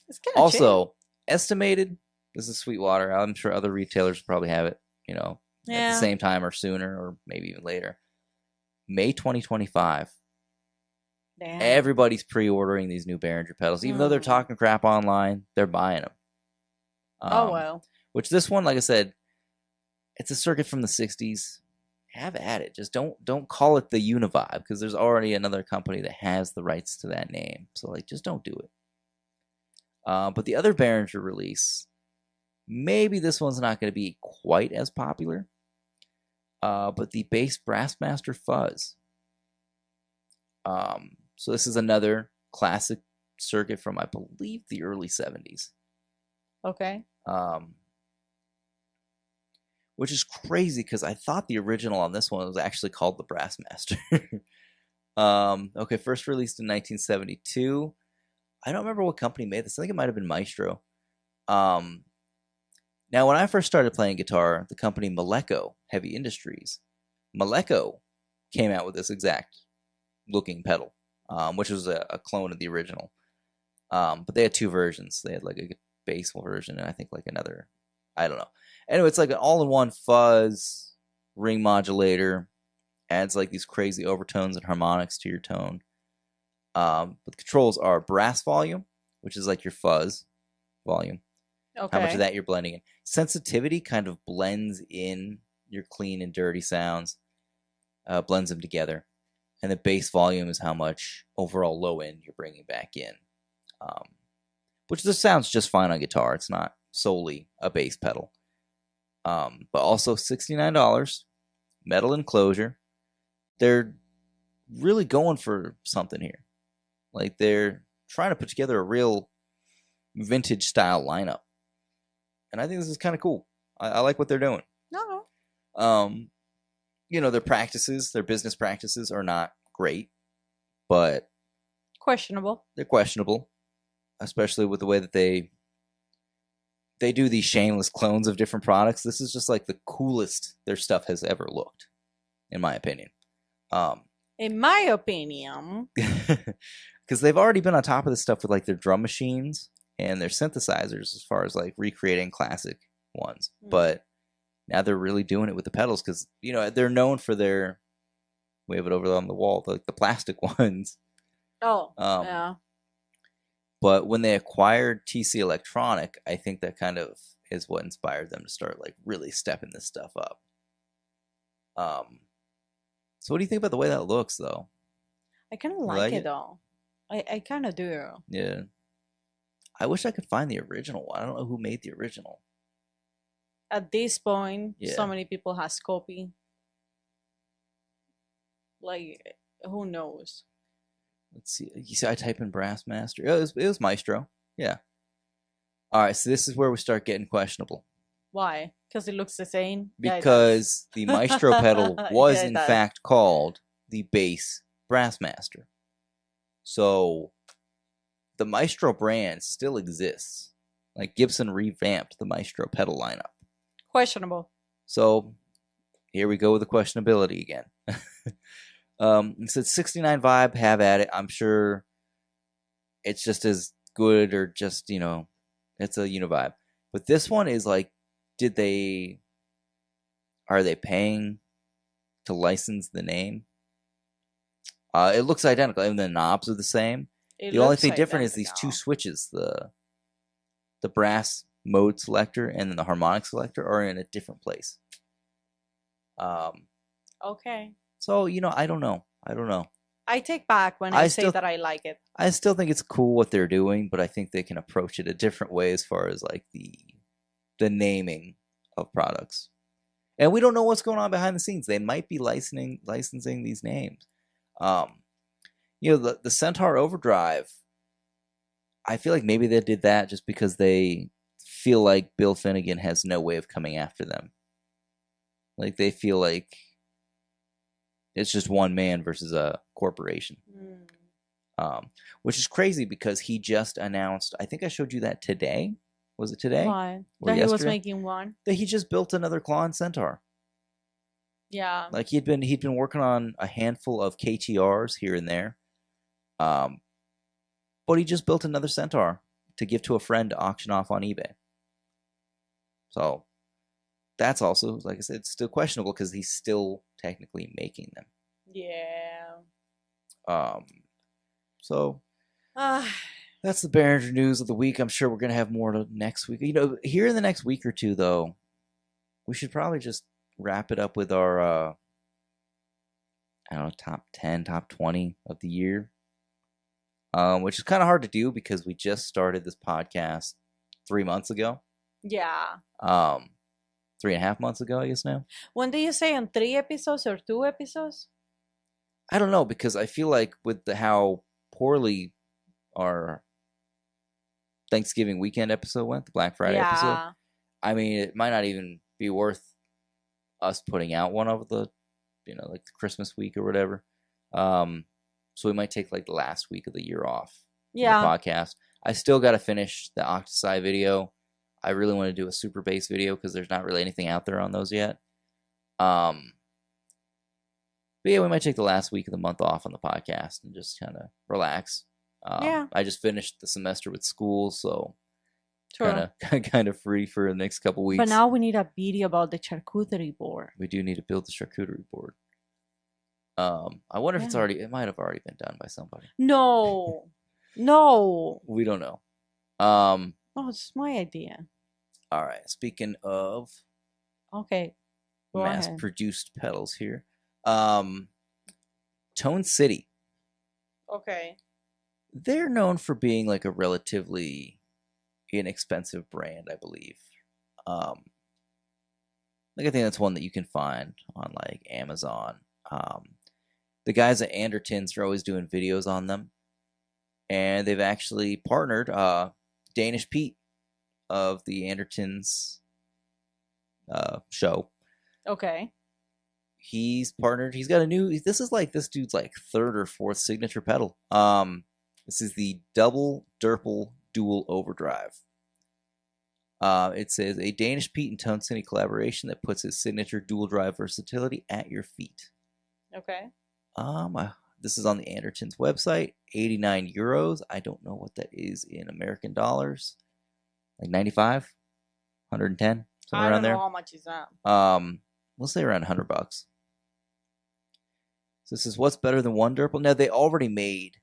It's also cheap. estimated. This is Sweetwater. I'm sure other retailers probably have it, you know, at the same time or sooner or maybe even later. May 2025. Damn. Everybody's pre-ordering these new Behringer pedals. Even though they're talking crap online, they're buying them. Oh, well. Which this one, like I said, it's a circuit from the 60s. Have at it. Just don't call it the Univibe, because there's already another company that has the rights to that name. So, like, just don't do it. But the other Behringer release, maybe this one's not going to be quite as popular. But the bass Brassmaster Fuzz. So this is another classic circuit from, I believe, the early 70s. Okay. Which is crazy, because I thought the original on this one was actually called the Brassmaster. Okay, first released in 1972. I don't remember what company made this. I think it might have been Maestro. Now, when I first started playing guitar, the company Maleko Heavy Industries, Maleko came out with this exact looking pedal, which was a clone of the original. But they had two versions. They had like a bass version and I think like another, I don't know. Anyway, it's like an all-in-one fuzz ring modulator. Adds like these crazy overtones and harmonics to your tone. But the controls are brass volume, which is like your fuzz volume. Okay. How much of that you're blending in. Sensitivity kind of blends in your clean and dirty sounds, blends them together. And the bass volume is how much overall low end you're bringing back in. Which just sounds just fine on guitar. It's not solely a bass pedal. But also $69, metal enclosure. They're really going for something here. Like they're trying to put together a real vintage style lineup. And I think this is kind of cool. I like what they're doing. No. You know, their business practices are not great, but Questionable. they're questionable, especially with the way that they do these shameless clones of different products. This is just like the coolest their stuff has ever looked, in my opinion. In my opinion. Because they've already been on top of this stuff with like their drum machines and their synthesizers as far as like recreating classic ones. But now they're really doing it with the pedals because, you know, they're known for their, we have it over on the wall, like the plastic ones. Oh, yeah. But when they acquired TC Electronic, I think that kind of is what inspired them to start like really stepping this stuff up. So what do you think about the way that looks, though? I kind of like it, though. I kind of do. Yeah. I wish I could find the original one. I don't know who made the original. At this point, so many people has copy. Like, who knows? Let's see. You see, I type in Brassmaster. Oh, it was Maestro. Yeah. All right, so this is where we start getting questionable. Why? Because it looks the same? Because the Maestro pedal was, in fact, called the bass Brassmaster. So the Maestro brand still exists. Like, Gibson revamped the Maestro pedal lineup. Questionable. So here we go with the questionability again. It said 69 vibe, have at it. I'm sure it's just as good or just, you know, it's a Univibe. But this one is like, are they paying to license the name? It looks identical. Even the knobs are the same. The only thing different is these two switches. The brass mode selector and then the harmonic selector are in a different place. Okay. So, you know, I don't know. I take back when I say that I like it. I still think it's cool what they're doing, but I think they can approach it a different way as far as like the naming of products. And we don't know what's going on behind the scenes. They might be licensing these names. You know, the Centaur Overdrive, I feel like maybe they did that just because they feel like Bill Finnegan has no way of coming after them. Like they feel like it's just one man versus a corporation. Which is crazy because he just announced, I think I showed you that today. Was it today? Why? That he was making one? That he just built another Klon Centaur. Yeah. Like he'd been working on a handful of KTRs here and there. But he just built another Centaur to give to a friend to auction off on eBay. So that's also, like I said, still questionable because he's still technically making them. Yeah. So that's the Behringer news of the week. I'm sure we're gonna have more next week. You know, here in the next week or two, though, we should probably just wrap it up with our I don't know, top 10, top 20 of the year. Which is kind of hard to do because we just started this podcast 3 months ago. Yeah. 3.5 months ago, I guess now. When do you say, on 3 episodes or 2 episodes? I don't know, because I feel like with how poorly our Thanksgiving weekend episode went, the Black Friday episode, I mean, it might not even be worth us putting out one over the, like the Christmas week or whatever. So we might take like the last week of the year off from the podcast. I still got to finish the Octosi video. I really want to do a super bass video because there's not really anything out there on those yet. But yeah, we might take the last week of the month off on the podcast and just kind of relax. I just finished the semester with school, so kind of free for the next couple weeks. But now we need a video about the charcuterie board. We do need to build the charcuterie board. I wonder if it might have already been done by somebody. No. We don't know. It's my idea. All right. Speaking of mass-produced pedals here, Tone City. Okay. They're known for being like a relatively inexpensive brand, I believe. I think that's one that you can find on like Amazon. The guys at Andertons are always doing videos on them, and they've actually partnered Danish Pete of the Andertons show. Okay. He's partnered. He's got a new. This is like this dude's like third or fourth signature pedal. This is the Double Durple Dual Overdrive. It says a Danish Pete and Tone City collaboration that puts his signature dual drive versatility at your feet. Okay. This is on the Andertons website. 89 euros. I don't know what that is in American dollars. Like 95, 110, somewhere around there. I don't know how much is that. We'll say around $100. So this is what's better than one Durple. Now they already made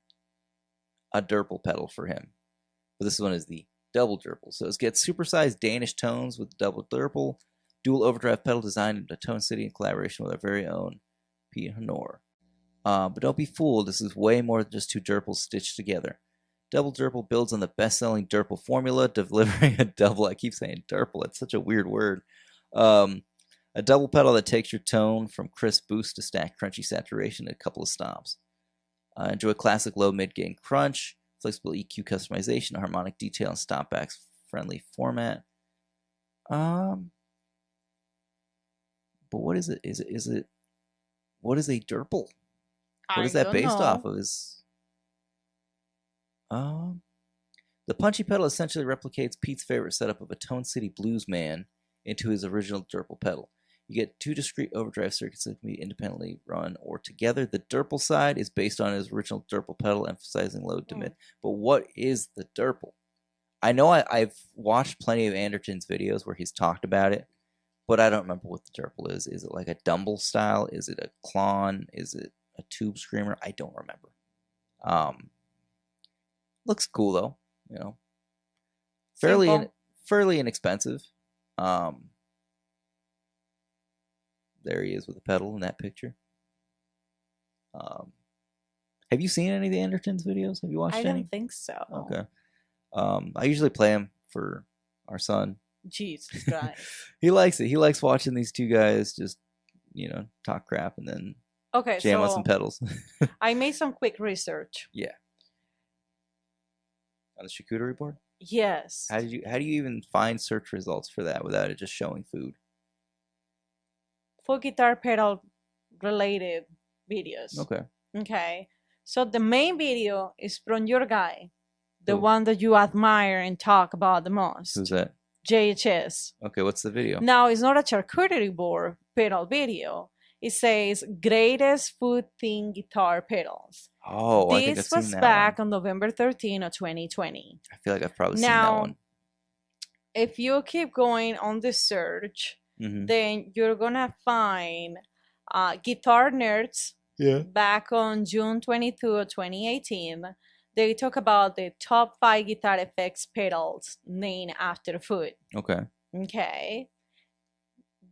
a Durple pedal for him, but this one is the Double Durple. So it gets supersized Danish tones with Double Durple, dual overdrive pedal designed in Tone City in collaboration with our very own Pete Honor. But don't be fooled, this is way more than just two Durples stitched together. Double Durple builds on the best-selling Durple formula, delivering a double. I keep saying Durple, it's such a weird word. A double pedal that takes your tone from crisp boost to stacked crunchy saturation in a couple of stomps. Enjoy classic low mid-gain crunch, flexible EQ customization, harmonic detail, and stopbacks friendly format. But what is it? What is a Durple? What is that based off of? The punchy pedal essentially replicates Pete's favorite setup of a Tone City Bluesman into his original Durple pedal. You get two discrete overdrive circuits that can be independently run or together. The Durple side is based on his original Durple pedal, emphasizing low to mid. But what is the Durple? I know I've watched plenty of Andertons videos where he's talked about it, but I don't remember what the Durple is. Is it like a Dumble style? Is it a Klon? Is it a Tube Screamer? I don't remember. Looks cool though, fairly inexpensive. There he is with the pedal in that picture. Have you seen any of the Andertons videos? Have you watched any? I don't think so. Okay. I usually play them for our son. Jesus Christ. He likes it. He likes watching these two guys just, talk crap and then jam on some pedals. I made some quick research. Yeah. On the charcuterie board? Yes. How do you even find search results for that without it just showing food? For guitar pedal related videos. Okay. So the main video is from your guy, the one that you admire and talk about the most. Who's that? JHS. Okay, what's the video? Now, it's not a charcuterie board pedal video. It says greatest food theme guitar pedals. Oh, I think I've seen that. This was back on November 13 of 2020. I feel like I've probably seen that one. if you keep going on the search, then you're gonna find Guitar Nerds. Yeah. Back on June 22, 2018, they talk about the top 5 guitar effects pedals named after food. Okay. Okay.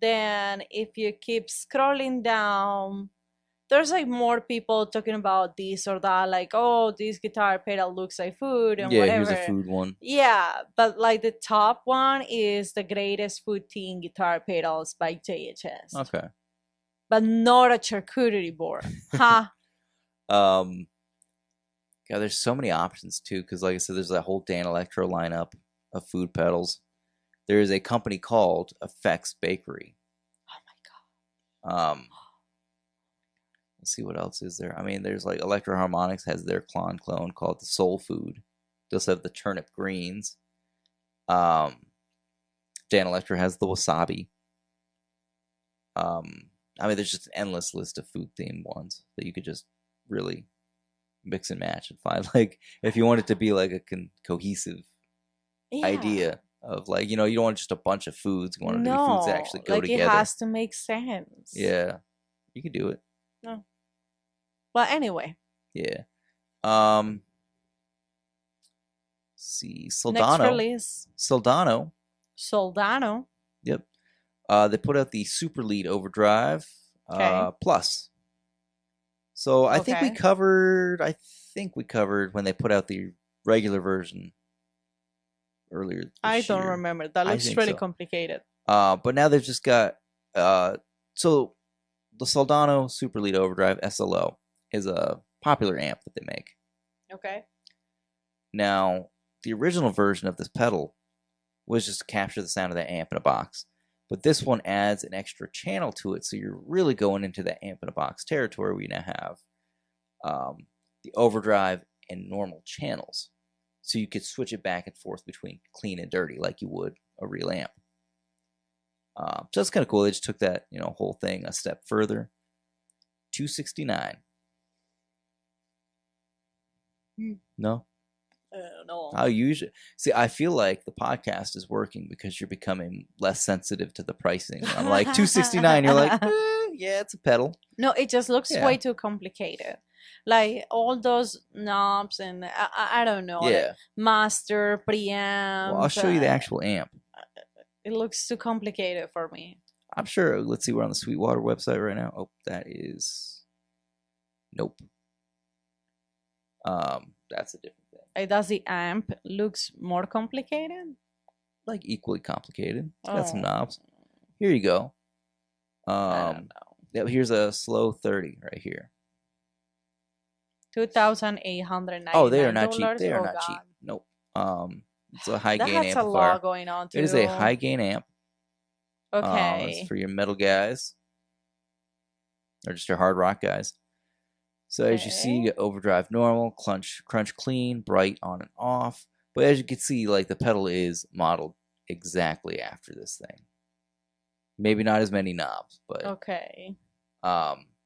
Then if you keep scrolling down, there's like more people talking about this or that, like, oh, this guitar pedal looks like food and whatever. Here's a food one. Yeah, but like the top one is the greatest Fulltone guitar pedals by JHS. Okay. But not a charcuterie board. Huh? God, there's so many options too, because like I said, there's that whole Danelectro lineup of food pedals. There is a company called Effects Bakery. Oh my god. Let's see what else is there. I mean, there's like Electro Harmonics has their clone called the Soul Food. They also have the Turnip Greens. Danelectro has the Wasabi. I mean, there's just an endless list of food themed ones that you could just really mix and match and find. Like, if you want it to be like a cohesive idea of like, you don't want just a bunch of foods. You want it to be foods that actually go together. It has to make sense. Yeah, you can do it. No. Well, anyway. Yeah. Let's see, Soldano. Next release. Soldano. Yep. They put out the Super Lead Overdrive Plus. So I think we covered when they put out the regular version earlier this I don't year. remember. That looks really complicated. But now they've just got so the Soldano Super Lead Overdrive SLO is a popular amp that they make. Okay. Now, the original version of this pedal was just to capture the sound of that amp in a box. But this one adds an extra channel to it, so you're really going into that amp in a box territory. We now have the overdrive and normal channels. So you could switch it back and forth between clean and dirty like you would a real amp. So that's kind of cool. They just took that whole thing a step further. $269. No? No. How usually see? I feel like the podcast is working because you're becoming less sensitive to the pricing. I'm like $269. You're like, yeah, it's a pedal. No, it just looks way too complicated. Like all those knobs and I don't know. Yeah. Like master, preamp. Well, I'll show you the actual amp. It looks too complicated for me. I'm sure. Let's see. We're on the Sweetwater website right now. Oh, that is. Nope. That's a different thing. Like, does the amp looks more complicated? Like equally complicated. It's got some knobs. Here you go. I don't know. Yeah, here's a slow 30 right here. $2,890. Oh, they are not cheap. They are not cheap. Nope. It's a high gain amplifier. That's a lot going on too. It is a high gain amp. Okay. It's for your metal guys. Or just your hard rock guys. So as you see, you get overdrive normal, crunch clean, bright on and off. But as you can see, like the pedal is modeled exactly after this thing. Maybe not as many knobs, but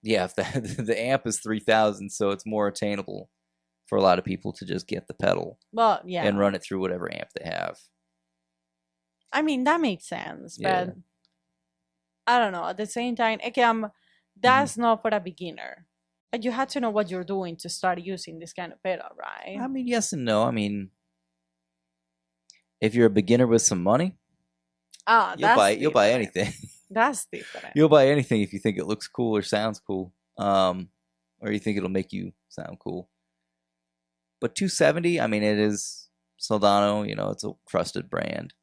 yeah, if the amp is 3,000, so it's more attainable for a lot of people to just get the pedal. Well, yeah. And run it through whatever amp they have. I mean, that makes sense, but I don't know. At the same time, again, that's not for a beginner. You had to know what you're doing to start using this kind of pedal, right? I mean, yes and no. I mean, if you're a beginner with some money, you'll buy anything. That's different. You'll buy anything if you think it looks cool or sounds cool, or you think it'll make you sound cool. But $270, I mean, it is Soldano. It's a trusted brand.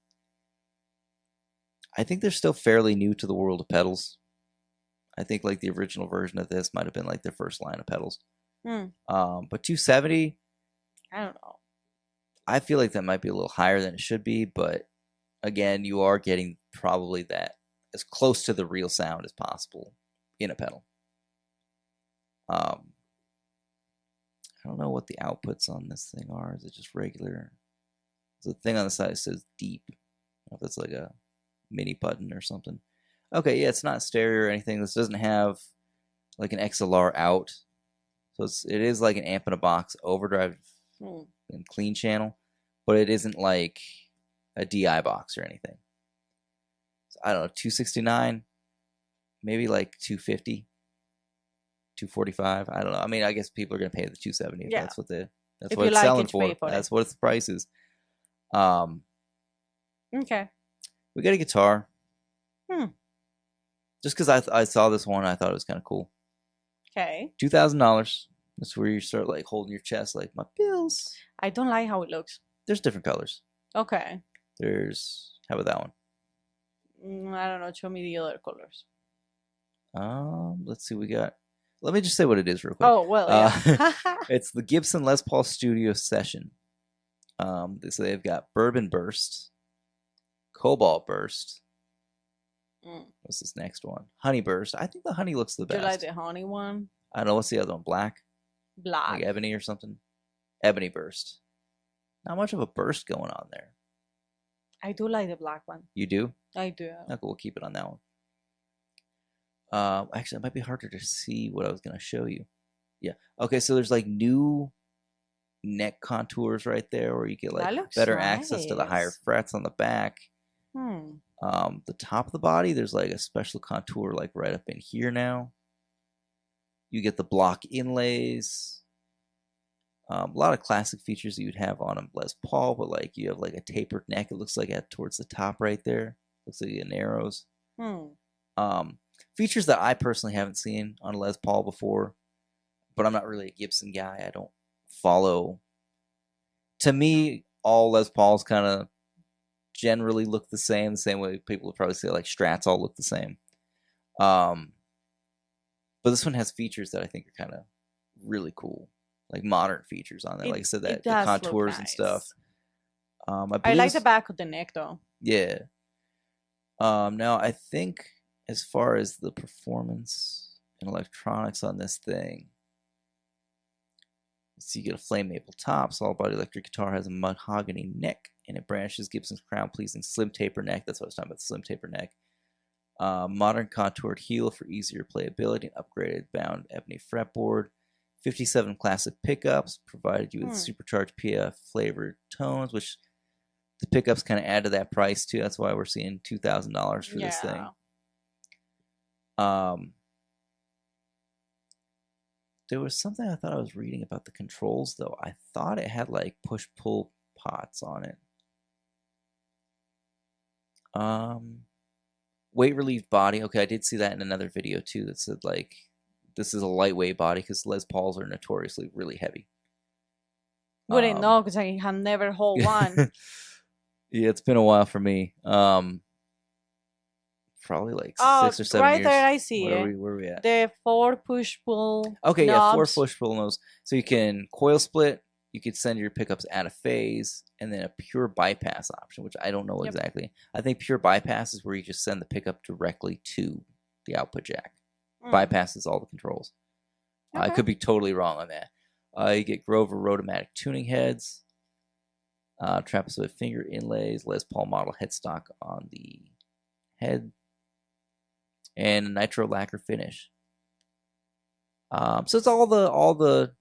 I think they're still fairly new to the world of pedals. I think like the original version of this might have been like their first line of pedals. But $270, I don't know. I feel like that might be a little higher than it should be, but again, you are getting probably that as close to the real sound as possible in a pedal. I don't know what the outputs on this thing are. Is it just regular? There's a thing on the side that says deep. I don't know if it's like a mini button or something. Okay, yeah, it's not stereo or anything. This doesn't have like an XLR out. So it is like an amp in a box overdrive and clean channel, but it isn't like a DI box or anything. So, I don't know, $269, maybe like $250, $245. I don't know. I mean, I guess people are gonna pay the $270 if that's what it's selling for. That's what the price is. Okay. We got a guitar. Just because I saw this one, I thought it was kind of cool. Okay. $2,000. That's where you start like holding your chest, like my bills. I don't like how it looks. There's different colors. Okay. How about that one? I don't know. Show me the other colors. Let's see. Let me just say what it is real quick. Oh well, yeah. It's the Gibson Les Paul Studio Session. So they've got Bourbon Burst, Cobalt Burst. What's this next one? Honey Burst. I think the honey looks the best. Do you like the honey one? I don't know. What's the other one? Black? Black. Like ebony or something? Ebony Burst. Not much of a burst going on there. I do like the black one. You do? I do. Okay, we'll keep it on that one. Actually, it might be harder to see what I was going to show you. Yeah. Okay, so there's like new neck contours right there where you get like better access to the higher frets on the back. The top of the body, there's like a special contour like right up in here now. You get the block inlays. A lot of classic features that you'd have on a Les Paul, but like you have like a tapered neck. It looks like towards the top right there. Looks like it narrows. Features that I personally haven't seen on a Les Paul before, but I'm not really a Gibson guy. I don't follow. To me, all Les Pauls kind of generally look the same way people would probably say like Strats all look the same. But this one has features that I think are kind of really cool, like modern features on there. Like I said, that the contours and stuff. I like the back of the neck though. Yeah. Now I think as far as the performance and electronics on this thing, so you get a flame maple top. Solid body electric guitar has a mahogany neck, and it branches Gibson's crown pleasing slim taper neck. That's what I was talking about, the slim taper neck. Modern contoured heel for easier playability, and upgraded bound ebony fretboard. 57 classic pickups provided you with supercharged PF flavored tones, which the pickups kind of add to that price too. That's why we're seeing $2,000 for this thing. There was something I thought I was reading about the controls though. I thought it had like push-pull pots on it. Weight relief body. Okay, I did see that in another video too that said like this is a lightweight body because Les Pauls are notoriously really heavy. Wouldn't know because I have never hold one. Yeah, it's been a while for me. Probably like 6 or 7 right years. There I see where it. Where are we at? The 4 push-pull Okay, knobs. Yeah, 4 push-pull knobs. So you can coil split, you could send your pickups out of phase, and then a pure bypass option, which I don't know exactly. I think pure bypass is where you just send the pickup directly to the output jack. Bypasses all the controls. I could be totally wrong on that. You get Grover Rotomatic tuning heads, trapezoid finger inlays, Les Paul model headstock on the head, and a nitro lacquer finish. So it's all the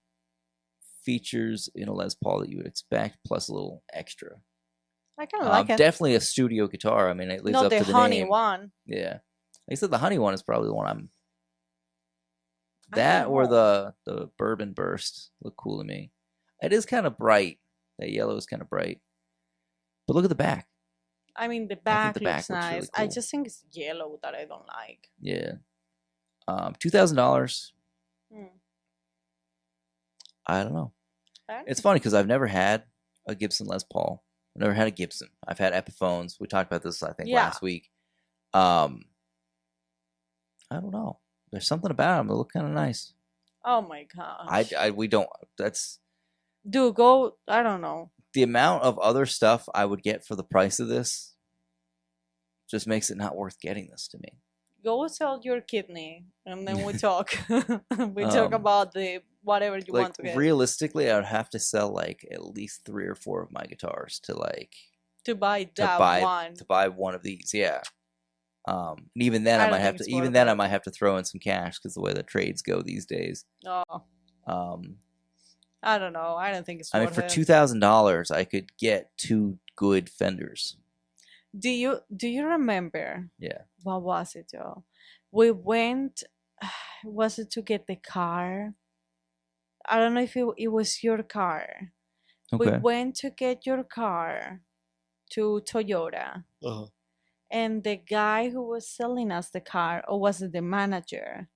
features in a Les Paul that you would expect, plus a little extra. I kind of like it. Definitely a studio guitar. I mean, it lives up to the name. Not the honey one. Yeah, like I said, the honey one is probably the one I'm. That or the Bourbon Burst look cool to me. It is kind of bright. That yellow is kind of bright. But look at the back. I mean, the back looks nice. Really cool. I just think it's yellow that I don't like. Yeah. $2,000. I don't know. It's funny because I've never had a Gibson Les Paul. I've never had a Gibson. I've had Epiphones. We talked about this, I think, last week. I don't know. There's something about them that look kind of nice. Oh my gosh. We don't. That's. Dude, go. I don't know. The amount of other stuff I would get for the price of this just makes it not worth getting this to me. Go sell your kidney, and then we talk. We talk about the whatever you want to get. Realistically, I would have to sell like at least 3 or 4 of my guitars to buy one of these. Yeah. And even then, I might have to throw in some cash because the way the trades go these days. Oh. I don't know. I don't think it's. I mean, for $2,000, I could get 2 good Fenders. Do you remember? Yeah. What was it, Joe? We went. Was it to get the car? I don't know if it was your car. We Okay. went to get your car to Toyota, Uh-huh. and the guy who was selling us the car, or was it the manager,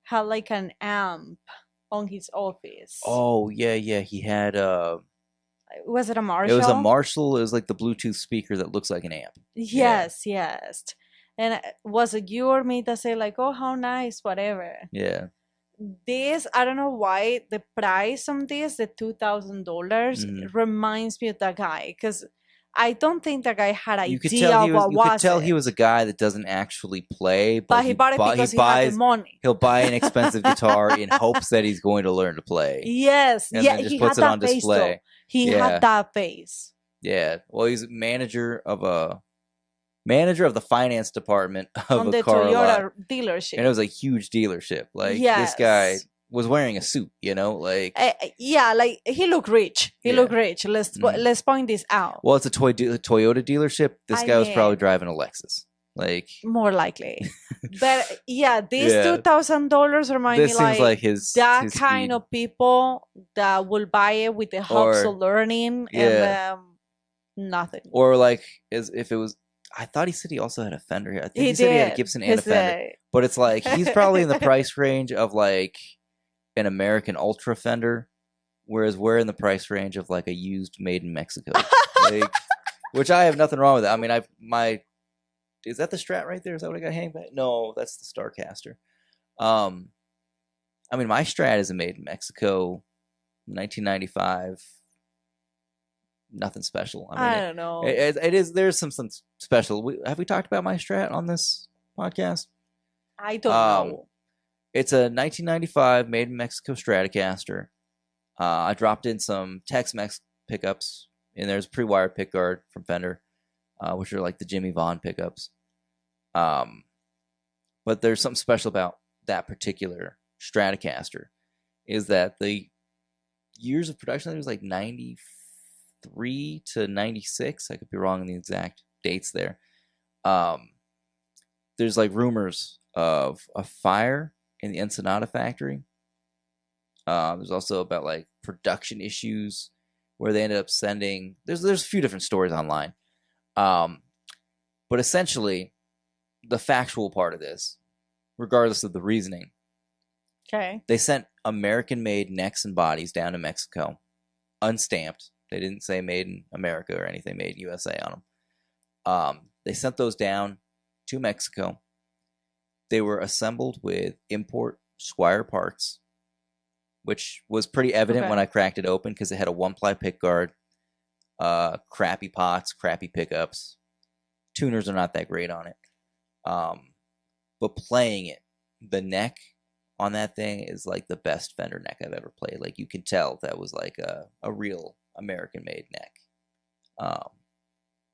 had like an amp on his office. Oh yeah. He had Was it a it Marshall? was a Marshall. It was like the Bluetooth speaker that looks like an amp. Yes, yes. And was it you or me that say like, oh, how nice, whatever. Yeah. This, I don't know why the price on this, the $2,000, reminds me of that guy, because I don't think that guy had idea what you could tell he was a guy that doesn't actually play, but he bought it because he had the money. He'll buy an expensive guitar in hopes that he's going to learn to play. Yes, and yeah, then just he puts had it that on face display. though. He had that face. Yeah, well, he's manager of the finance department of on a the car Toyota lot. dealership. And it was a huge dealership. Like this guy was wearing a suit, like yeah, like he looked rich. He looked rich. Let's point this out. Well, it's a Toyota dealership. This guy was probably driving a Lexus. Like more likely. But yeah, this $2,000 remind me like his kind of people that will buy it with the hopes of learning and nothing. Or like as if it was, I thought he said he also had a Fender here. I think he said he had a Gibson and a Fender. But it's like he's probably in the price range of like an American Ultra Fender, whereas we're in the price range of like a used made in Mexico. Like, which I have nothing wrong with it. I mean, is that the Strat right there? Is that what I got hanging back? No, that's the Starcaster. I mean, my Strat is a made in Mexico, 1995. Nothing special. I mean, I don't know. It is. There's something special. Have we talked about my Strat on this podcast? I don't know. It's a 1995 made in Mexico Stratocaster. I dropped in some Tex-Mex pickups, and there's a pre-wired pickguard from Fender, which are like the Jimmy Vaughn pickups. But there's something special about that particular Stratocaster, is that the years of production, I think it was like 93 to 96. I could be wrong on the exact dates there. There's like rumors of a fire in the Ensenada factory. There's also about like production issues where they ended up sending. There's a few different stories online, but essentially, the factual part of this, regardless of the reasoning, they sent American-made necks and bodies down to Mexico, unstamped. They didn't say made in America or anything, made in USA on them. They sent those down to Mexico. They were assembled with import Squire parts, which was pretty evident when I cracked it open because it had a one-ply pickguard, crappy pots, crappy pickups. Tuners are not that great on it. But playing it, the neck on that thing is like the best Fender neck I've ever played. Like you can tell that was like a real American-made neck.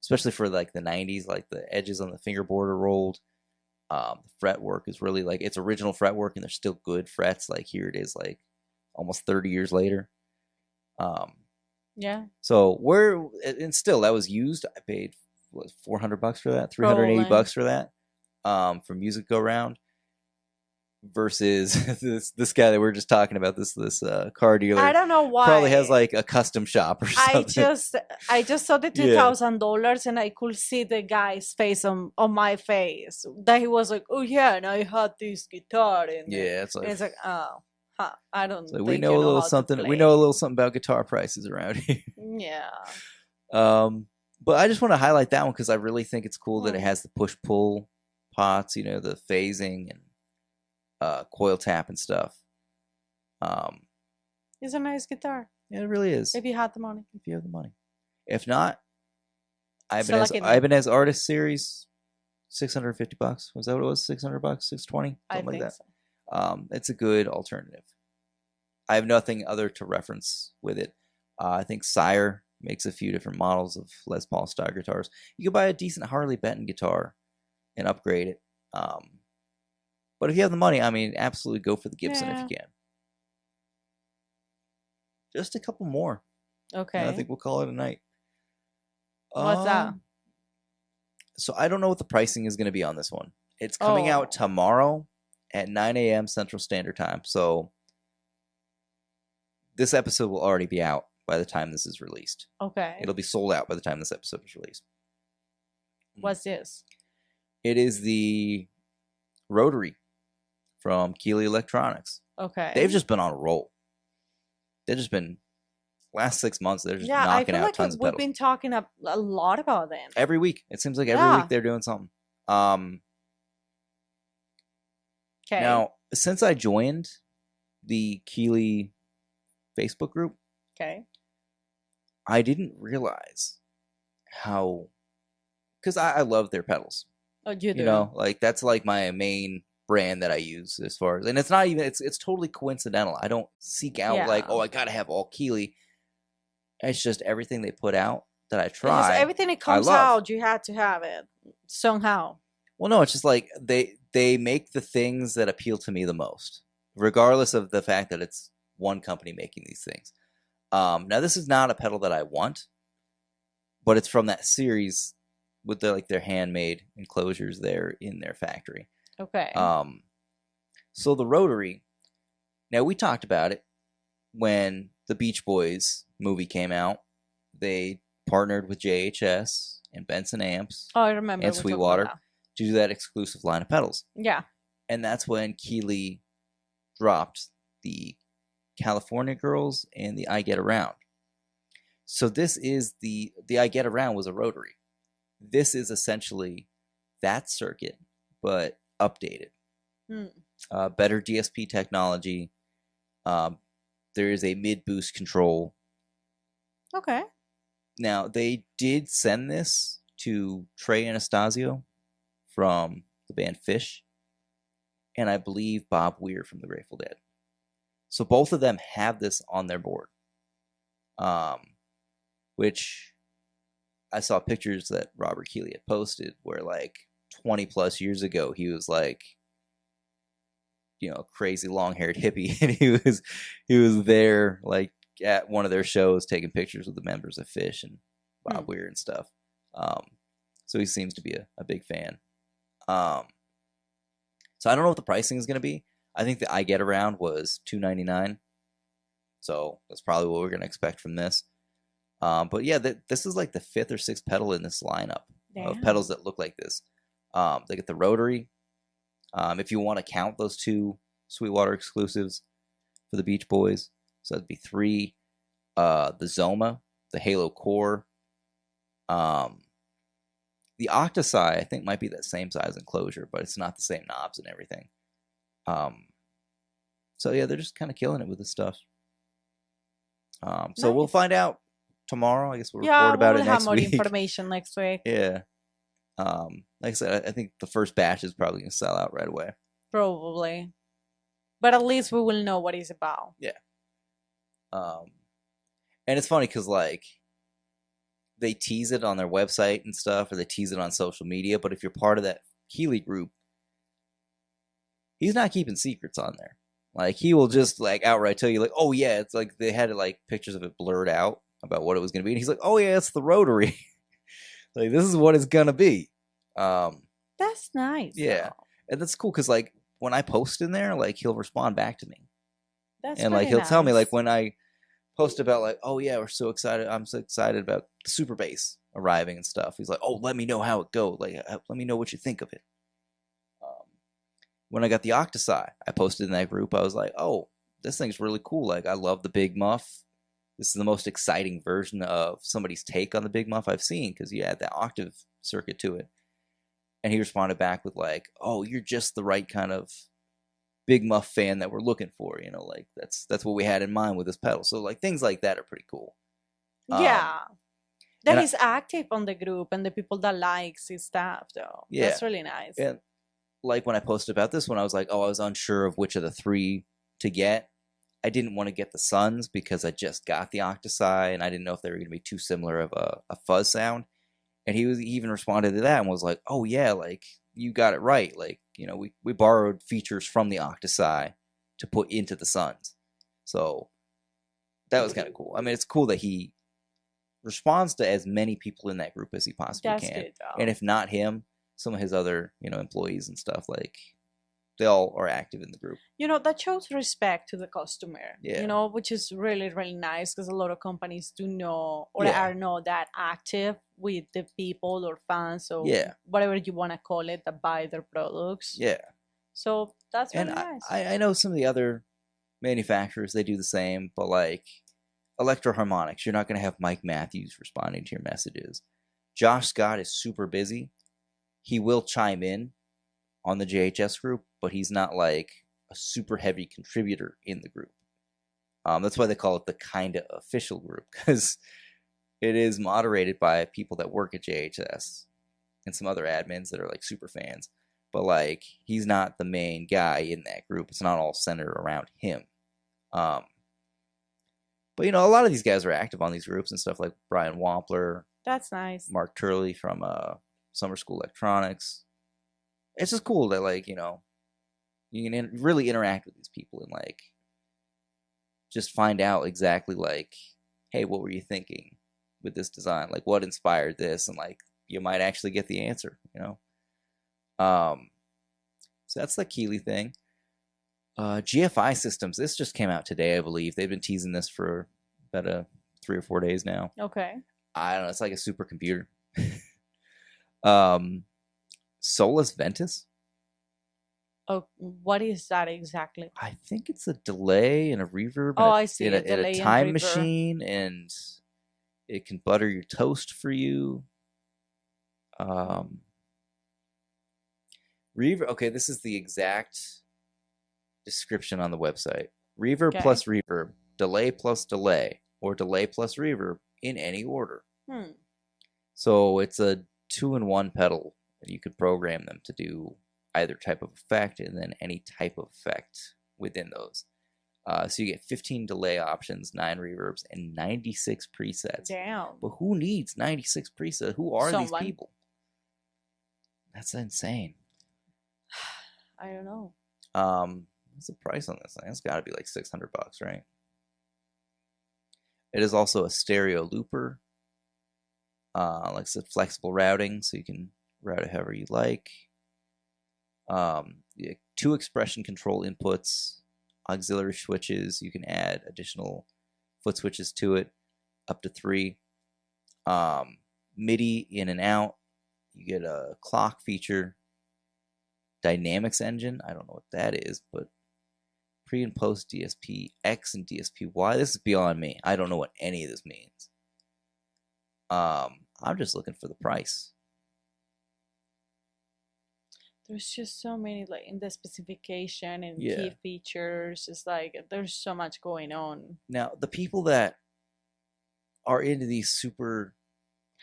Especially for like the 90s, like the edges on the fingerboard are rolled. The fretwork is really like, it's original fretwork and they're still good frets. Like here it is like almost 30 years later. So and still that was used. I paid $400 for that, $380 for that, for Music Go Round, versus this guy that we're just talking about, this car dealer. I don't know why. Probably has like a custom shop or something. I just saw the $2,000 and I could see the guy's face on my face, that he was like, oh yeah, and I had this guitar, and it's like, oh, I don't think we know a little something. We know a little something about guitar prices around here. Yeah. But I just want to highlight that one because I really think it's cool that it has the push-pull pots, the phasing and coil tap and stuff. It's a nice guitar. Yeah, it really is. If you have the money. If you have the money. If not, Ibanez Artist Series, $650. Was that what it was? $600? $620? Something like that. So. It's a good alternative. I have nothing other to reference with it. I think Sire makes a few different models of Les Paul style guitars. You could buy a decent Harley Benton guitar and upgrade it. But if you have the money, I mean, absolutely go for the Gibson if you can. Just a couple more. Okay. And I think we'll call it a night. What's that? So I don't know what the pricing is going to be on this one. It's coming out tomorrow at 9 a.m. Central Standard Time. So this episode will already be out by the time this is released. Okay. It'll be sold out by the time this episode is released. What's this? It is the Rotary from Keeley Electronics. Okay. They've just been on a roll. They've just been, last 6 months, they're just knocking out tons of pedals. We've been talking a lot about them. Every week. It seems like every week they're doing something. Okay. Now, since I joined the Keeley Facebook group, I didn't realize how, because I love their pedals. Oh, you do? You know, like that's like my main brand that I use as far as, and it's not even, it's totally coincidental. I don't seek out like, oh, I gotta have all Keeley. It's just everything they put out that I try. Everything that comes out, you had to have it somehow. Well, no, it's just like they make the things that appeal to me the most, regardless of the fact that it's one company making these things. Now this is not a pedal that I want, but it's from that series with their handmade enclosures there in their factory. Okay. So the Rotary, now we talked about it when the Beach Boys movie came out. They partnered with JHS and Benson Amps. Oh, I remember. And Sweetwater to do that exclusive line of pedals. Yeah. And that's when Keeley dropped the California Girls and the I Get Around. So this is the I Get Around was a Rotary. This is essentially that circuit, but updated. Better DSP technology. There is a mid-boost control. Okay. Now, they did send this to Trey Anastasio from the band Fish, and I believe Bob Weir from the Grateful Dead. So both of them have this on their board, which I saw pictures that Robert Keeley had posted where like 20 plus years ago, he was like, you know, crazy long-haired hippie, and he was there like at one of their shows taking pictures with the members of Fish and Bob Weir and stuff. So he seems to be a big fan. So I don't know what the pricing is going to be. I think the I Get Around was $299, so that's probably what we're going to expect from this. But yeah, this is like the 5th or 6th pedal in this lineup of pedals that look like this. They get the Rotary. If you want to count those 2 Sweetwater exclusives for the Beach Boys, so that'd be 3. The Zoma, the Halo Core. The Octosi, I think, might be that same size enclosure, but it's not the same knobs and everything. So yeah, they're just kind of killing it with this stuff. So we'll find out tomorrow. I guess we'll report about it next week. Yeah, we'll have more information next week. Yeah. Like I said, I think the first batch is probably going to sell out right away. Probably. But at least we will know what it's about. Yeah. And it's funny because, like, they tease it on their website and stuff, or they tease it on social media, but if you're part of that Keeley group, he's not keeping secrets on there. Like, he will just, like, outright tell you, like, oh, yeah, it's like they had, like, pictures of it blurred out about what it was going to be. And he's like, oh, yeah, it's the Rotary. Like, this is what it's going to be. That's nice. Yeah. Though. And that's cool because, like, when I post in there, like, he'll respond back to me. That's and, like, he'll tell me, like, when I post about, like, oh, yeah, we're so excited. I'm so excited about the Super Bass arriving and stuff. He's like, oh, let me know how it goes. Like, let me know what you think of it. When I got the Octosi, I posted in that group. I was like, oh, this thing's really cool. Like, I love the Big Muff. This is the most exciting version of somebody's take on the Big Muff I've seen because you add that octave circuit to it. And he responded back with like, oh, you're just the right kind of Big Muff fan that we're looking for. You know, like that's what we had in mind with this pedal. So like things like that are pretty cool. Yeah. That is active on the group and the people that likes his stuff though. Yeah. That's really nice. And like when I posted about this one, I was like, oh, I was unsure of which of the 3 to get. I didn't want to get the Suns because I just got the Octosi and I didn't know if they were going to be too similar of a fuzz sound. And he even responded to that and was like, oh yeah, like you got it right. Like, you know, we borrowed features from the Octosi to put into the Suns. So that was kind of cool. I mean, it's cool that he responds to as many people in that group as he possibly That's can. good, though. And if not him, some of his other, employees and stuff, like, they all are active in the group. That shows respect to the customer. Yeah. Which is really, really nice, because a lot of companies do know or Yeah. are not that active with the people or fans or Yeah. whatever you want to call it that buy their products. Yeah. So that's really And nice. I know some of the other manufacturers, they do the same, but like Electro Harmonics, you're not going to have Mike Matthews responding to your messages. Josh Scott is super busy. He will chime in on the JHS group, but he's not like a super heavy contributor in the group. That's why they call it the kinda official group, because it is moderated by people that work at JHS and some other admins that are like super fans. But like, he's not the main guy in that group. It's not all centered around him. But a lot of these guys are active on these groups and stuff, like Brian Wampler. That's nice. Mark Turley from Summer School Electronics. It's just cool that, like, you can really interact with these people and, like, just find out exactly, like, hey, what were you thinking with this design? Like, what inspired this? And, like, you might actually get the answer, So that's the Keeley thing. GFI Systems, this just came out today, I believe. They've been teasing this for about 3 or 4 days now. Okay. I don't know. It's like a supercomputer. Solus Ventus. Oh, what is that exactly? I think it's a delay and a reverb. Oh, I see. In A delay a and time reverb. machine, and it can butter your toast for you. Reverb. Okay, this is the exact description on the website. Reverb plus reverb, delay plus delay, or delay plus reverb in any order. So it's a 2-in-1 pedal, and you could program them to do either type of effect and then any type of effect within those. So you get 15 delay options, 9 reverbs, and 96 presets. Damn. But who needs 96 presets? Who are these people? That's insane. I don't know. What's the price on this thing? It's got to be like $600, right? It is also a stereo looper. Like I said, flexible routing, so you can route it however you like. 2 expression control inputs, auxiliary switches. You can add additional foot switches to it, up to 3. MIDI in and out. You get a clock feature. Dynamics engine. I don't know what that is, but pre and post DSP X and DSP Y. This is beyond me. I don't know what any of this means. I'm just looking for the price. There's just so many, like, in the specification and key features. It's like there's so much going on. Now, the people that are into these super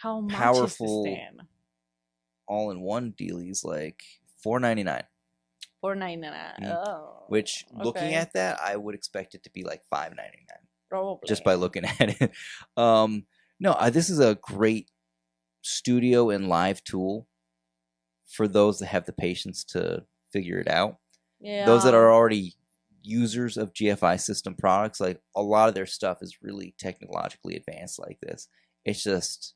powerful all-in-one dealies, like $4.99. $4.99. Oh. Which, looking at that, I would expect it to be like $5.99. Probably. Just by looking at it. No, this is a great studio and live tool for those that have the patience to figure it out. Yeah. Those that are already users of GFI system products, like, a lot of their stuff is really technologically advanced like this. It's just,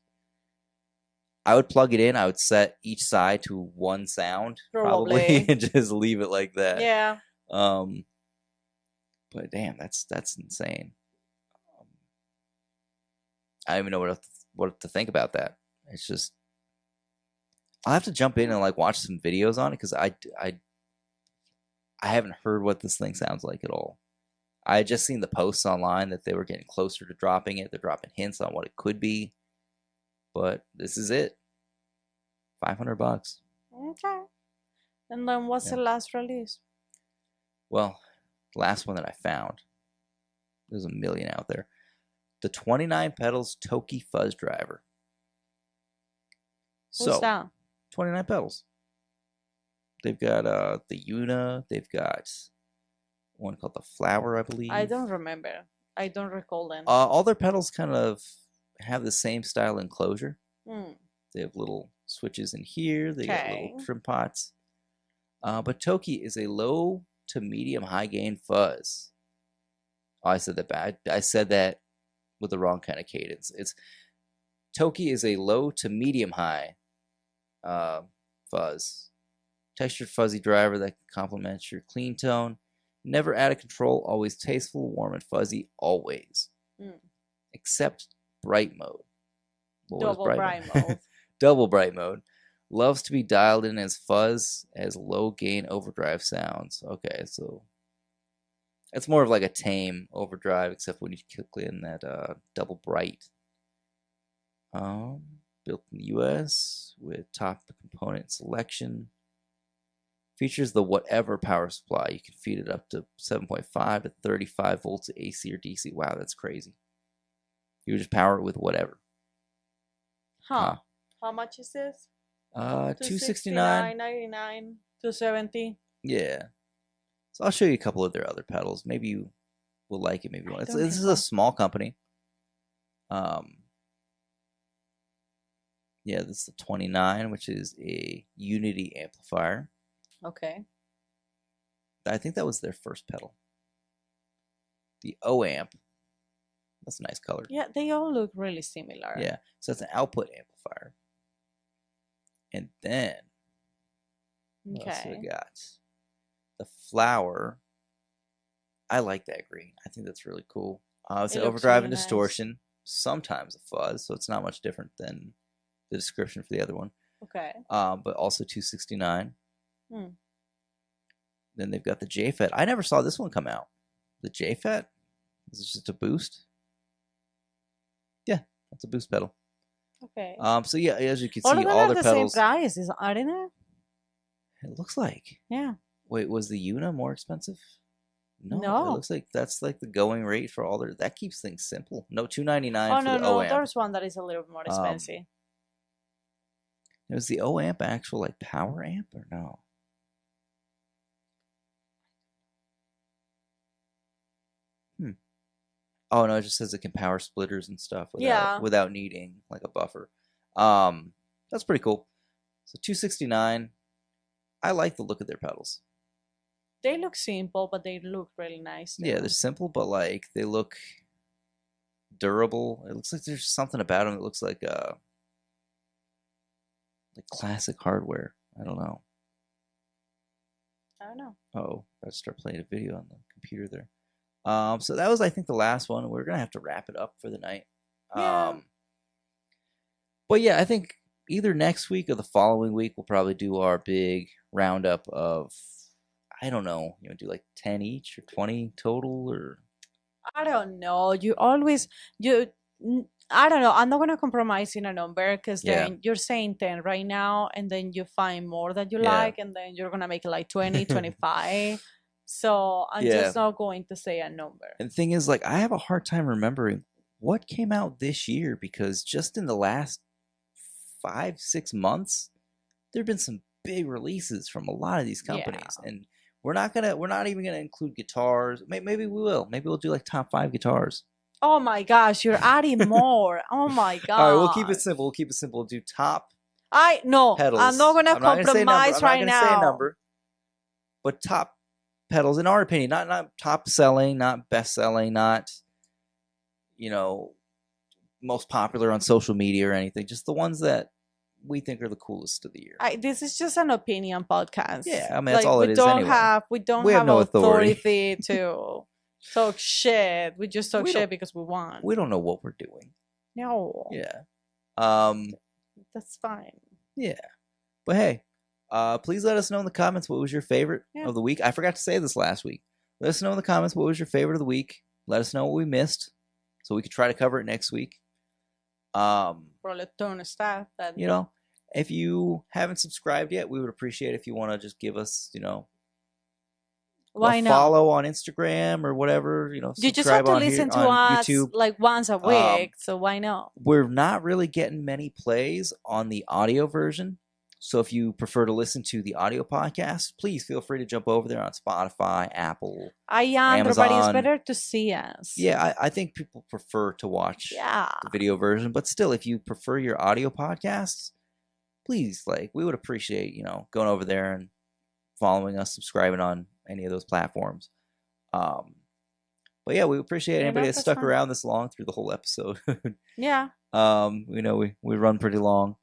I would plug it in. I would set each side to one sound, probably, and just leave it like that. Yeah. But damn, that's insane. I don't even know what to think about that. It's just, I'll have to jump in and like watch some videos on it, because I haven't heard what this thing sounds like at all. I had just seen the posts online that they were getting closer to dropping it. They're dropping hints on what it could be, but this is it. $500. Okay. And then what's the last release? Well, the last one that I found, there's a million out there. The 29 pedals Toki Fuzz Driver. What's that? 29 pedals. They've got the Una. They've got one called the Flower, I believe. I don't remember. I don't recall them. All their pedals kind of have the same style enclosure. They have little switches in here. They got little trim pots. But Toki is a low to medium high gain fuzz. Oh, I said that bad. I said that with the wrong kind of cadence. Toki is a low to medium high fuzz. Textured fuzzy driver that complements your clean tone. Never out of control, always tasteful, warm and fuzzy, always. Except bright mode. Double bright mode. Double bright mode. Loves to be dialed in as fuzz as low gain overdrive sounds. Okay, so it's more of like a tame overdrive, except when you click in that double bright. Built in the US with top component selection. Features the whatever power supply. You can feed it up to 7.5 to 35 volts AC or DC. Wow, that's crazy. You just power it with whatever. Huh. How much is this? $269. $99, $270. Yeah. So I'll show you a couple of their other pedals. Maybe you will like it. Maybe you won't. This is a small company. Yeah, this is the 29, which is a Unity amplifier. Okay. I think that was their first pedal. The O-amp. That's a nice color. Yeah, they all look really similar. Yeah, so that's an output amplifier. And then, what else we got? The flower. I like that green. I think that's really cool. It's an overdrive and distortion. Sometimes a fuzz, so it's not much different than the description for the other one. Okay. But also 269. Then they've got the JFET. I never saw this one come out. The JFET? Is it just a boost? Yeah, that's a boost pedal. Okay. So yeah, as you can all see, of them all are their the pedals. same price, aren't they? It looks like. Yeah. Wait, was the Una more expensive? No. No. It looks like that's like the going rate for all their. That keeps things simple. No, $299 Oh for no, the no, O-amp. there's one that is a little more expensive. Was the O-amp actual like power amp or no? Oh no, it just says it can power splitters and stuff without needing like a buffer. That's pretty cool. So 269. I like the look of their pedals. They look simple, but they look really nice too. Yeah, they're simple, but like they look durable. It looks like there's something about them that looks like classic hardware. I don't know. Oh, I gotta start playing a video on the computer there. So that was, I think, the last one. We're gonna have to wrap it up for the night. Yeah. But yeah, I think either next week or the following week we'll probably do our big roundup of, I don't know, do like 10 each or 20 total, or I don't know. I don't know. I'm not gonna compromise in a number because then you're saying 10 right now, and then you find more that you like, and then you're gonna make it like 20, 25. So I'm just not going to say a number. And the thing is, like, I have a hard time remembering what came out this year, because just in the last 5-6 months, there have been some big releases from a lot of these companies, and we're not even gonna include guitars. Maybe we will. Maybe we'll do like top 5 guitars. Oh my gosh, you're adding more. Oh my god. All right, we'll keep it simple. We'll do top. No, pedals. I'm not gonna compromise right now. I'm not gonna say a number, but top pedals, in our opinion, not top selling, not best selling, not most popular on social media or anything. Just the ones that we think are the coolest of the year. This is just an opinion podcast. Yeah, I mean, that's all it is anyway. We don't have no authority to talk shit. We just talk shit because we want. We don't know what we're doing. No. Yeah. That's fine. Yeah. But hey, please let us know in the comments what was your favorite of the week. I forgot to say this last week. Let us know in the comments what was your favorite of the week. Let us know what we missed, so we could try to cover it next week. Probably a ton of stuff that if you haven't subscribed yet, we would appreciate if you want to just give us, why not? Follow on Instagram or whatever. You just have to listen to us YouTube. like once a week, so why not? We're not really getting many plays on the audio version. So if you prefer to listen to the audio podcast, please feel free to jump over there on Spotify, Apple, Amazon. Everybody, it's better to see us. Yeah, I think people prefer to watch the video version. But still, if you prefer your audio podcasts, please, we would appreciate, going over there and following us, subscribing on any of those platforms. But yeah, we appreciate anybody that stuck around this long through the whole episode. Yeah. We know we run pretty long.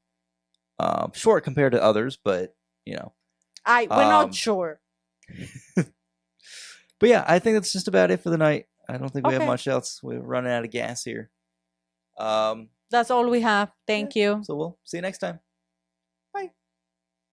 Short compared to others, but you know. We're not sure. But yeah, I think that's just about it for the night. I don't think we have Okay. much else. We're running out of gas here. That's all we have. Thank you. So we'll see you next time.